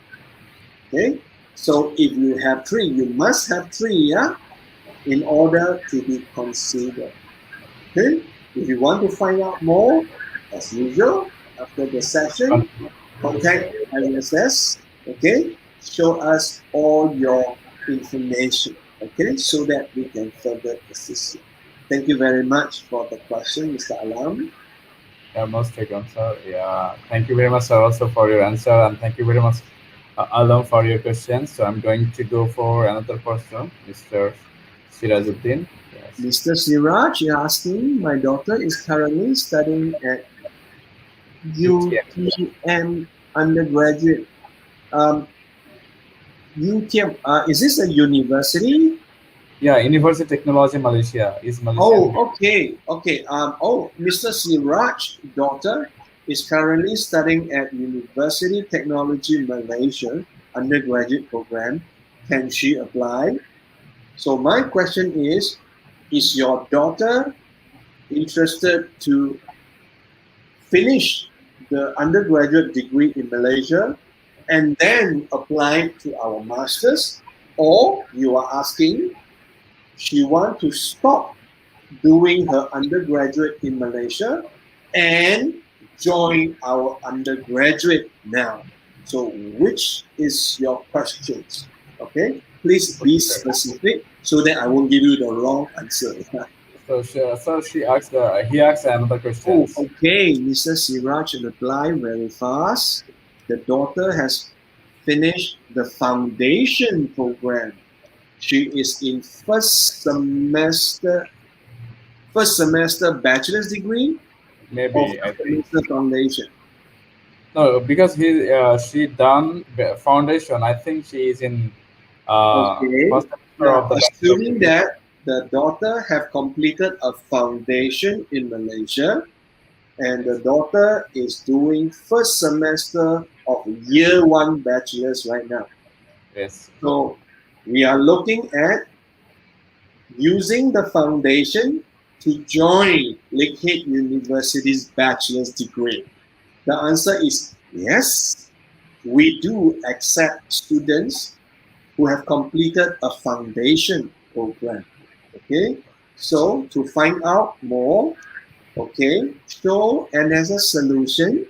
Okay? So if you have 3, you must have 3, yeah, in order to be considered. Okay? If you want to find out more, as usual, after the session, contact ISS, okay? Show us all your information, okay, so that we can further assist you. Thank you very much for the question, Mr. Alam. Yeah, most welcome, sir. Yeah, thank you very much, sir, also for your answer, and thank you very much, Alam, for your questions. So I'm going to go for another person, Mr. Sirajuddin. Yes. Mr. Siraj, you're asking, my daughter is currently studying at UTM undergraduate. UTM, is this a university? Yeah, University Technology Malaysia is Malaysian. Oh, okay. Mr. Siraj's daughter is currently studying at University Technology Malaysia undergraduate program. Can she apply? So my question is your daughter interested to finish the undergraduate degree in Malaysia and then apply to our masters, or you are asking she want to stop doing her undergraduate in Malaysia and join our undergraduate now? So which is your questions? Okay, please be specific so that I won't give you the wrong answer. So he asked another question. Oh, okay, Mr. Siraj reply very fast. The daughter has finished the foundation program. She is in first semester bachelor's degree. Maybe I think. Foundation. No, because she done foundation. I think she is in first semester of the assuming that the daughter have completed a foundation in Malaysia, and the daughter is doing first semester of year 1 bachelor's right now. Yes. So we are looking at using the foundation to join Lakehead University's bachelor's degree. The answer is yes. We do accept students who have completed a foundation program. Okay, so to find out more, okay, show NSS Solution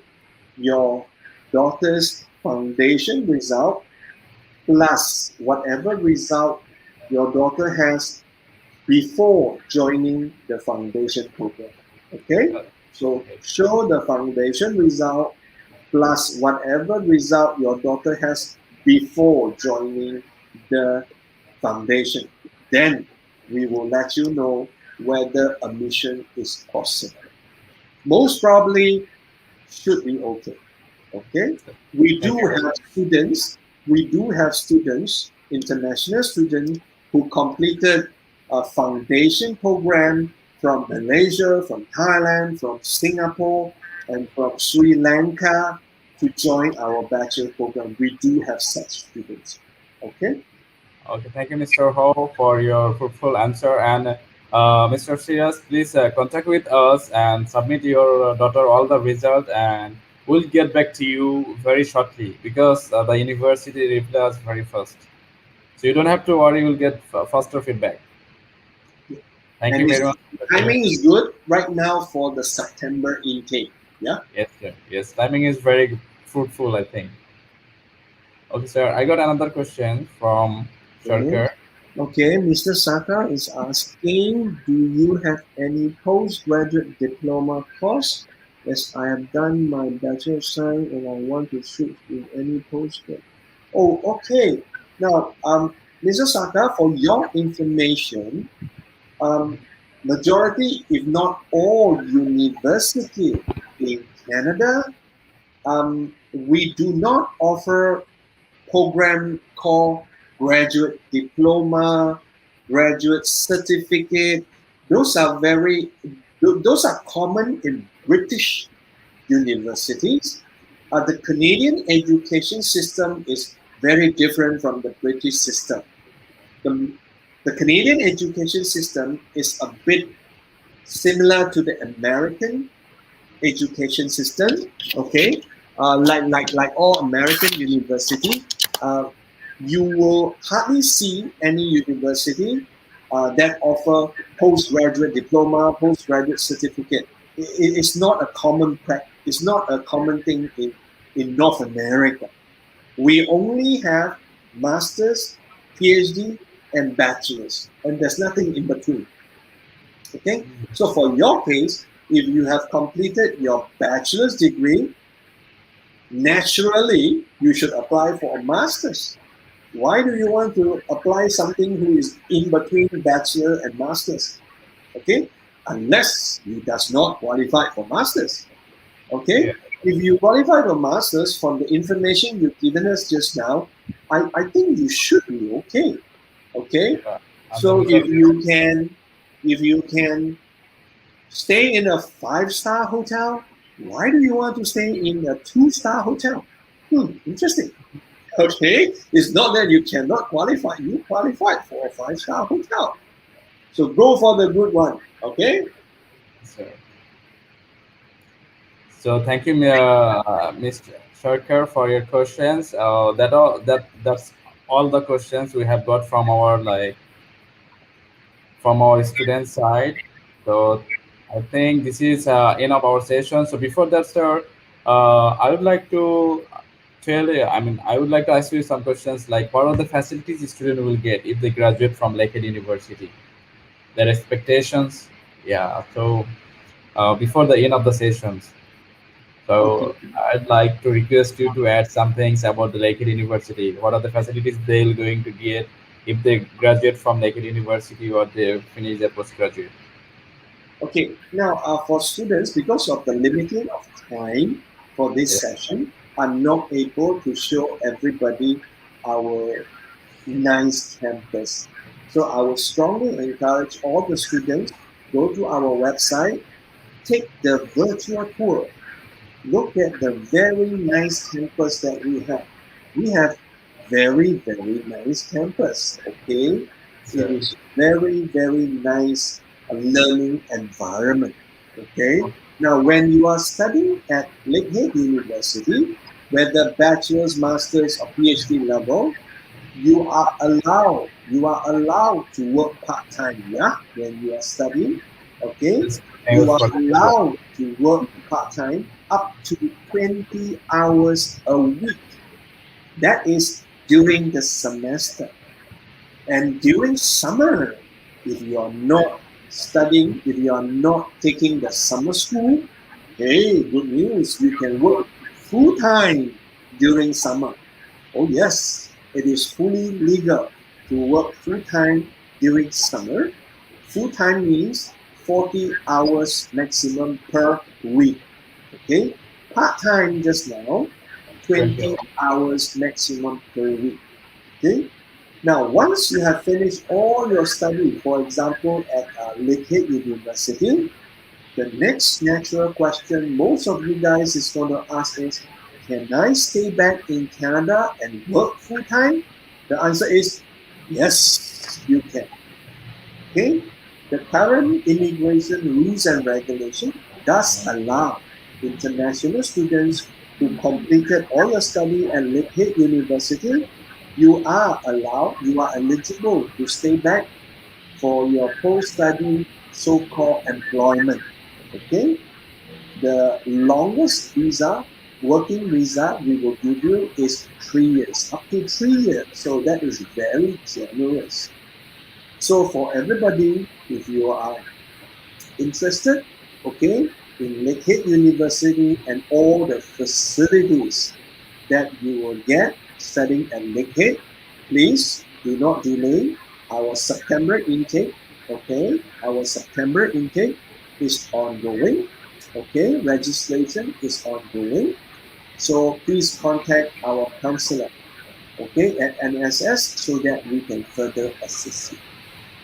your daughter's foundation result plus whatever result your daughter has before joining the foundation program. Okay? So show the foundation result plus whatever result your daughter has before joining the foundation. Then we will let you know whether admission is possible. Most probably should be okay. Okay. We Thank do you very have much. students, international students who completed a foundation program from Malaysia, from Thailand, from Singapore, and from Sri Lanka to join our bachelor program. We do have such students. Okay. Okay, thank you, Mr. Ho, for your fruitful answer. And Mr. Sirius, please contact with us and submit your daughter all the result, and we'll get back to you very shortly because the university replies very fast. So you don't have to worry, you'll get faster feedback. Thank you And very this much, Mr. Sirius. timing is good right now for the September intake. Yeah. Yes, sir. Yes, timing is very fruitful, I think. Okay, sir. I got another question from Okay. Sharkar. Okay, Mr. Saka is asking, do you have any postgraduate diploma course? Yes, I have done my bachelor of science and I want to switch in any postgrad. Oh, okay. Now, Mr. Saka, for your information, um, majority, if not all university in Canada, we do not offer program called graduate diploma, graduate certificate. Those are those are common in British universities. The Canadian education system is very different from the British system. The, the Canadian education system is a bit similar to the American education system. Okay, like all American university, uh, you will hardly see any university that offer postgraduate diploma, postgraduate certificate. It's not a common practice. It's not a common thing in North America. We only have masters, PhD, and bachelors, and there's nothing in between. Okay, so for your case, if you have completed your bachelor's degree, naturally you should apply for a master's. Why do you want to apply something who is in between bachelor and master's? Okay, unless you does not qualify for master's. Okay, Yeah. if you qualify for master's from the information you've given us just now, I think you should be okay. Okay, Yeah. And the so result. if you can stay in a 5-star hotel, why do you want to stay in a 2-star hotel? Interesting. Okay, it's not that you cannot qualify. You qualified for a 5-star hotel, so go for the good one. Okay. Sir. So thank you, Mr. Sharkar, for your questions. That's all the questions we have got from our from our student side. So I think this is end of our session. So before that, sir, I would like to tell you. I mean, I would like to ask you some questions like, what are the facilities the student will get if they graduate from Lakehead University? Their expectations. Yeah. So before the end of the sessions. Okay. So I'd like to request you to add some things about the Lakehead University. What are the facilities they're going to get if they graduate from Lakehead University or they finish their postgraduate? Okay. Now, for students, because of the limiting of time for this Yes. session, I'm not able to show everybody our nice campus. So I would strongly encourage all the students go to our website, take the virtual tour, look at the very nice campus that we have. We have very nice campus. Okay, it Sir. is very nice learning environment. Okay, now when you are studying at Lakehead University, whether bachelor's, master's, or PhD level, you are allowed to work part-time, yeah, when you are studying. Okay, Yes. you Thanks are for allowed to work part-time up to 20 hours a week. That is during the semester. And during summer, if you are not studying, if you are not taking the summer school, Okay, good news. You can work full-time during summer. Oh yes, it is fully legal to work full-time during summer. Full-time means 40 hours maximum per week. Okay, part-time just now, 20 20 hours. hours maximum per week. Okay, now once you have finished all your study, for example, at Lakehead University, the next natural question most of you guys is going to ask is, can I stay back in Canada and work full time? The answer is yes, you can. Okay? The current immigration rules and regulation does allow international students who completed all your study at Lakehead University. You are allowed, you are eligible to stay back for your post-study so-called employment. Okay? The longest visa, working visa we will give you is 3 years, up to 3 years. So that is very generous. So for everybody, if you are interested, okay, in Lakehead University and all the facilities that you will get studying at Lakehead, please do not delay our September intake. Okay, our September intake is ongoing. Okay, registration is ongoing. So please contact our counselor, okay, at NSS so that we can further assist you.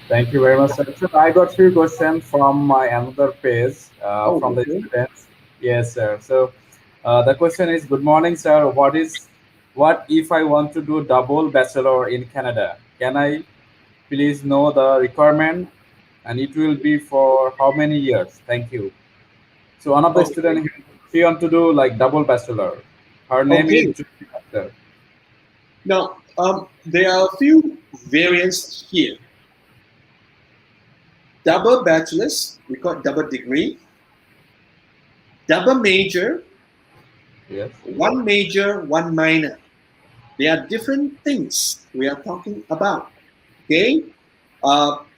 Thank you very much, sir. So I got few questions from my another page Oh, from the okay. students. Yes, sir. So the question is, good morning, sir. What if I want to do double bachelor in Canada? Can I please know the requirement, and it will be for how many years? Thank you. So one of the Okay. student, she want to do like double bachelor. Her name is Okay. Julie Doctor. Now, there are a few variants here. Double bachelor's, we call it double degree, double major, Yes. one major, one minor. They are different things we are talking about. Okay.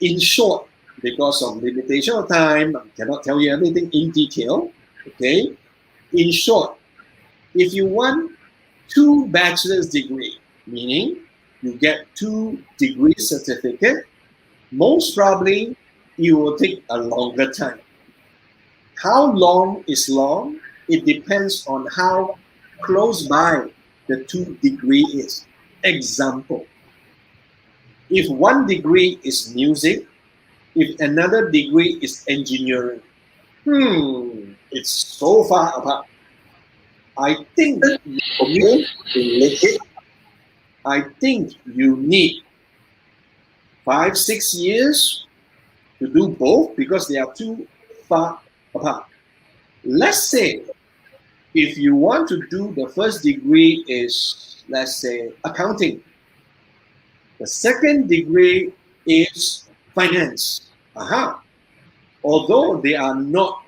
In short, because of limitation of time, I cannot tell you everything in detail. Okay. In short, if you want two bachelor's degree, meaning you get two degree certificate, most probably it will take a longer time. How long is long? It depends on how close by the two degree is. Example, if one degree is music, if another degree is engineering, it's so far apart. I think, okay, in Lakehead, I think you need 5, 6 years to do both because they are too far apart. Let's say if you want to do the first degree is, let's say, accounting, the second degree is finance. Aha. Although they are not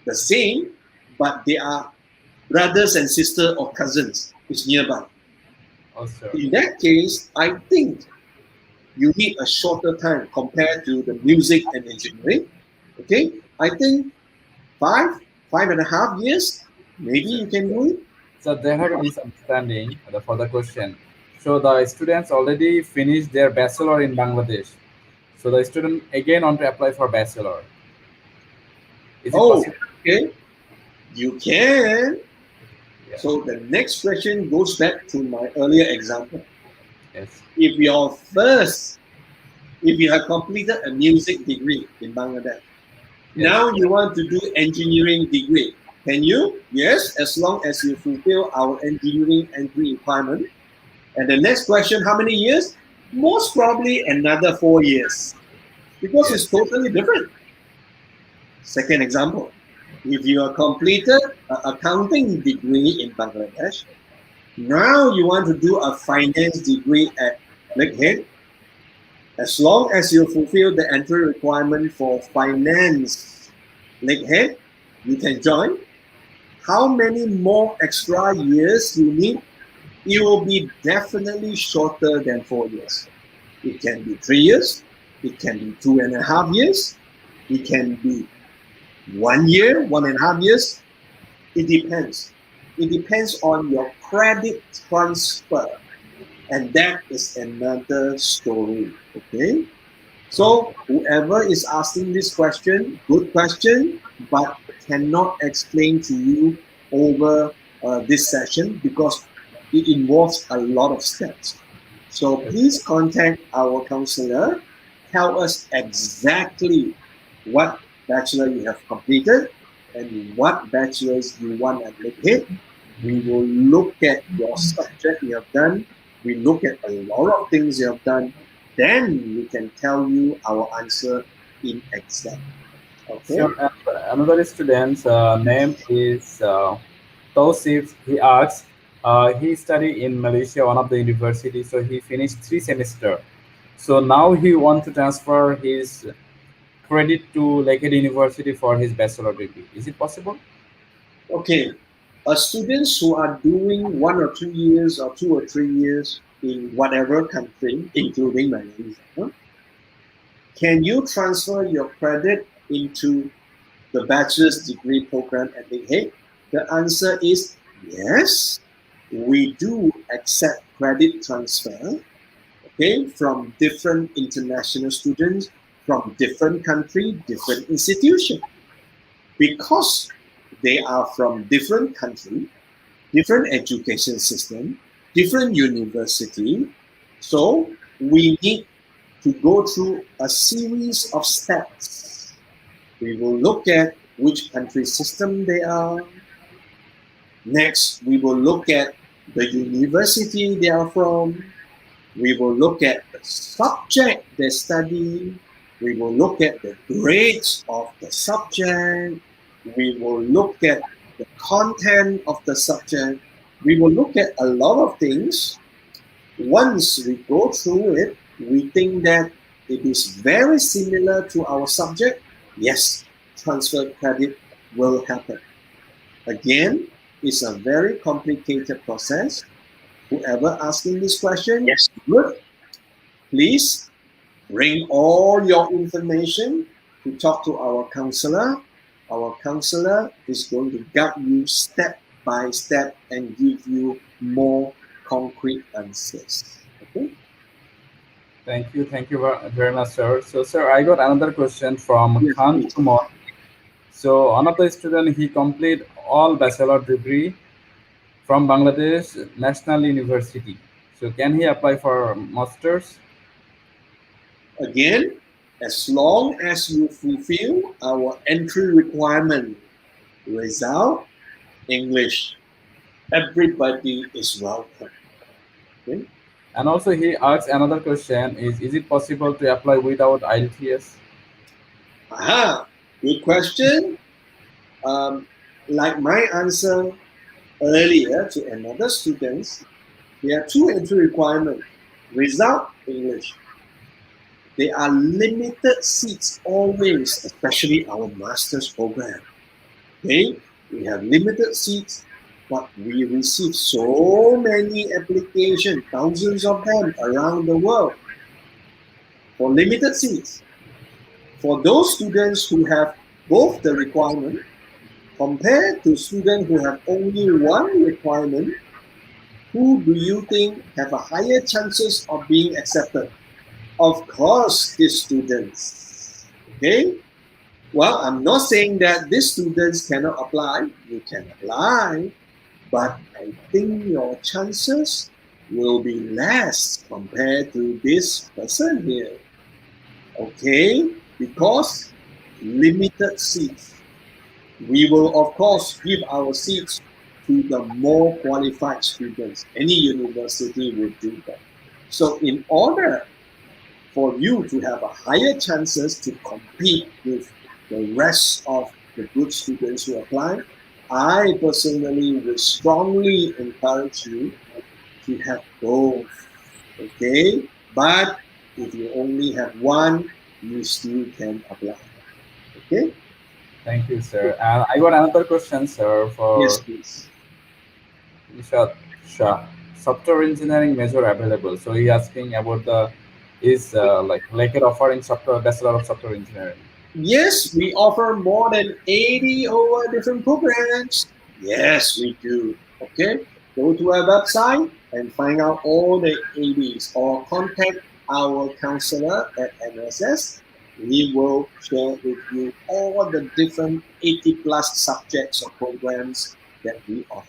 the same, but they are brothers and sisters or cousins. It's nearby. Also. In that case, I think you need a shorter time compared to the music and engineering. Okay, I think 5.5 years, maybe So, you can do it. so they have a misunderstanding for the question. So the students already finished their bachelor in Bangladesh. So the student again want to apply for bachelor. Is it Oh, possible? okay, you can. Yeah. So the next question goes back to my earlier example. Yes. If your first, if you have completed a music degree in Bangladesh, Yes. now you want to do engineering degree. Can you? Yes, as long as you fulfill our engineering entry requirement. And the next question, how many years? Most probably another 4 years because Yes. it's totally different. Second example, if you have completed an accounting degree in Bangladesh, now you want to do a finance degree at Lakehead, as long as you fulfill the entry requirement for finance Lakehead, you can join. How many more extra years you need? It will be definitely shorter than 4 years. It can be 3 years. It can be 2.5 years. It can be 1 year, 1.5 years. It depends. It depends on your credit transfer, and that is another story. Okay. So whoever is asking this question, good question, but cannot explain to you over this session because it involves a lot of steps. So please contact our counselor. Tell us exactly what bachelor you have completed and what bachelors you want at Lakehead. We will look at your subject you have done. We look at a lot of things you have done. Then we can tell you our answer in exact. So Okay. another student's name is Tausif. He asks, he studied in Malaysia, one of the universities. So he finished 3 semesters. So now he wants to transfer his credit to Lakehead University for his bachelor degree. Is it possible? Okay. Students who are doing 1 or 2 years or 2 or 3 years in whatever country, including Malaysia, can you transfer your credit into the bachelor's degree program at the Hague? The answer is yes. We do accept credit transfer, okay, from different international students from different country, different institution, because they are from different country, different education system, different university. So we need to go through a series of steps. We will look at which country system they are. Next, we will look at the university they are from. We will look at the subject they study. We will look at the grades of the subject. We will look at the content of the subject. We will look at a lot of things. Once we go through it, we think that it is very similar to our subject. Yes, transfer credit will happen. Again, it's a very complicated process. Whoever asking this question, yes, good. Please bring all your information to talk to our counselor. Our counselor is going to guide you step by step and give you more concrete answers. Okay? Thank you very much, sir. So, sir, I got another question from Yes, Khan please. Kumar. So, one of the student he complete all bachelor degree from Bangladesh National University. So, can he apply for masters? Again, as long as you fulfill our entry requirement, result, English, everybody is welcome. Okay? And also, he asks another question: Is it possible to apply without IELTS? Aha, good question. Like my answer earlier to another students, there are two entry requirements. Result, English. There are limited seats always, especially our master's program. Okay, we have limited seats, but we receive so many applications, thousands of them around the world for limited seats. For those students who have both the requirement, compared to students who have only one requirement, who do you think have a higher chances of being accepted? Of course, these students. Okay? Well, I'm not saying that these students cannot apply. You can apply, but I think your chances will be less compared to this person here. Okay? Because limited seats. We will, of course, give our seats to the more qualified students. Any university will do that. So, in order for you to have a higher chances to compete with the rest of the good students who apply, I personally would strongly encourage you to have both. Okay? But if you only have one, you still can apply. Okay? Thank you, sir. And I got another question, sir, Yes, for please. Nishad Shah. Software engineering major available. So he asking about the is like it offering software bachelor of software engineering. Yes, we offer more than 80 over different programs. Yes, we do. Okay, go to our website and find out all the ABs or contact our counselor at NSS. We will share with you all the different 80 plus subjects or programs that we offer.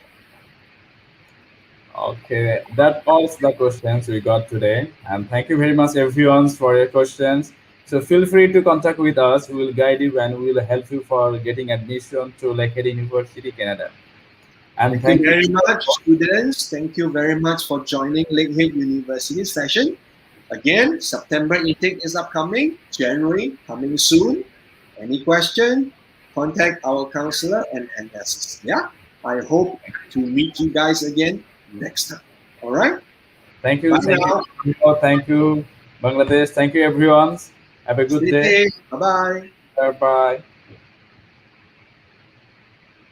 Okay, that all the questions we got today. And thank you very much, everyone, for your questions. So feel free to contact with us. We will guide you and we will help you for getting admission to Lakehead University, Canada. And Thank you thank you. very much, students. Thank you very much for joining Lakehead University session. Again, September intake is upcoming, January coming soon. Any question? Contact our counselor and NSS. Yeah, I hope to meet you guys again next time. All right. Thank you. Bye Thank you. now. Thank you, Bangladesh. Thank you, everyone. Have a good Stay day. safe. Bye bye. Bye.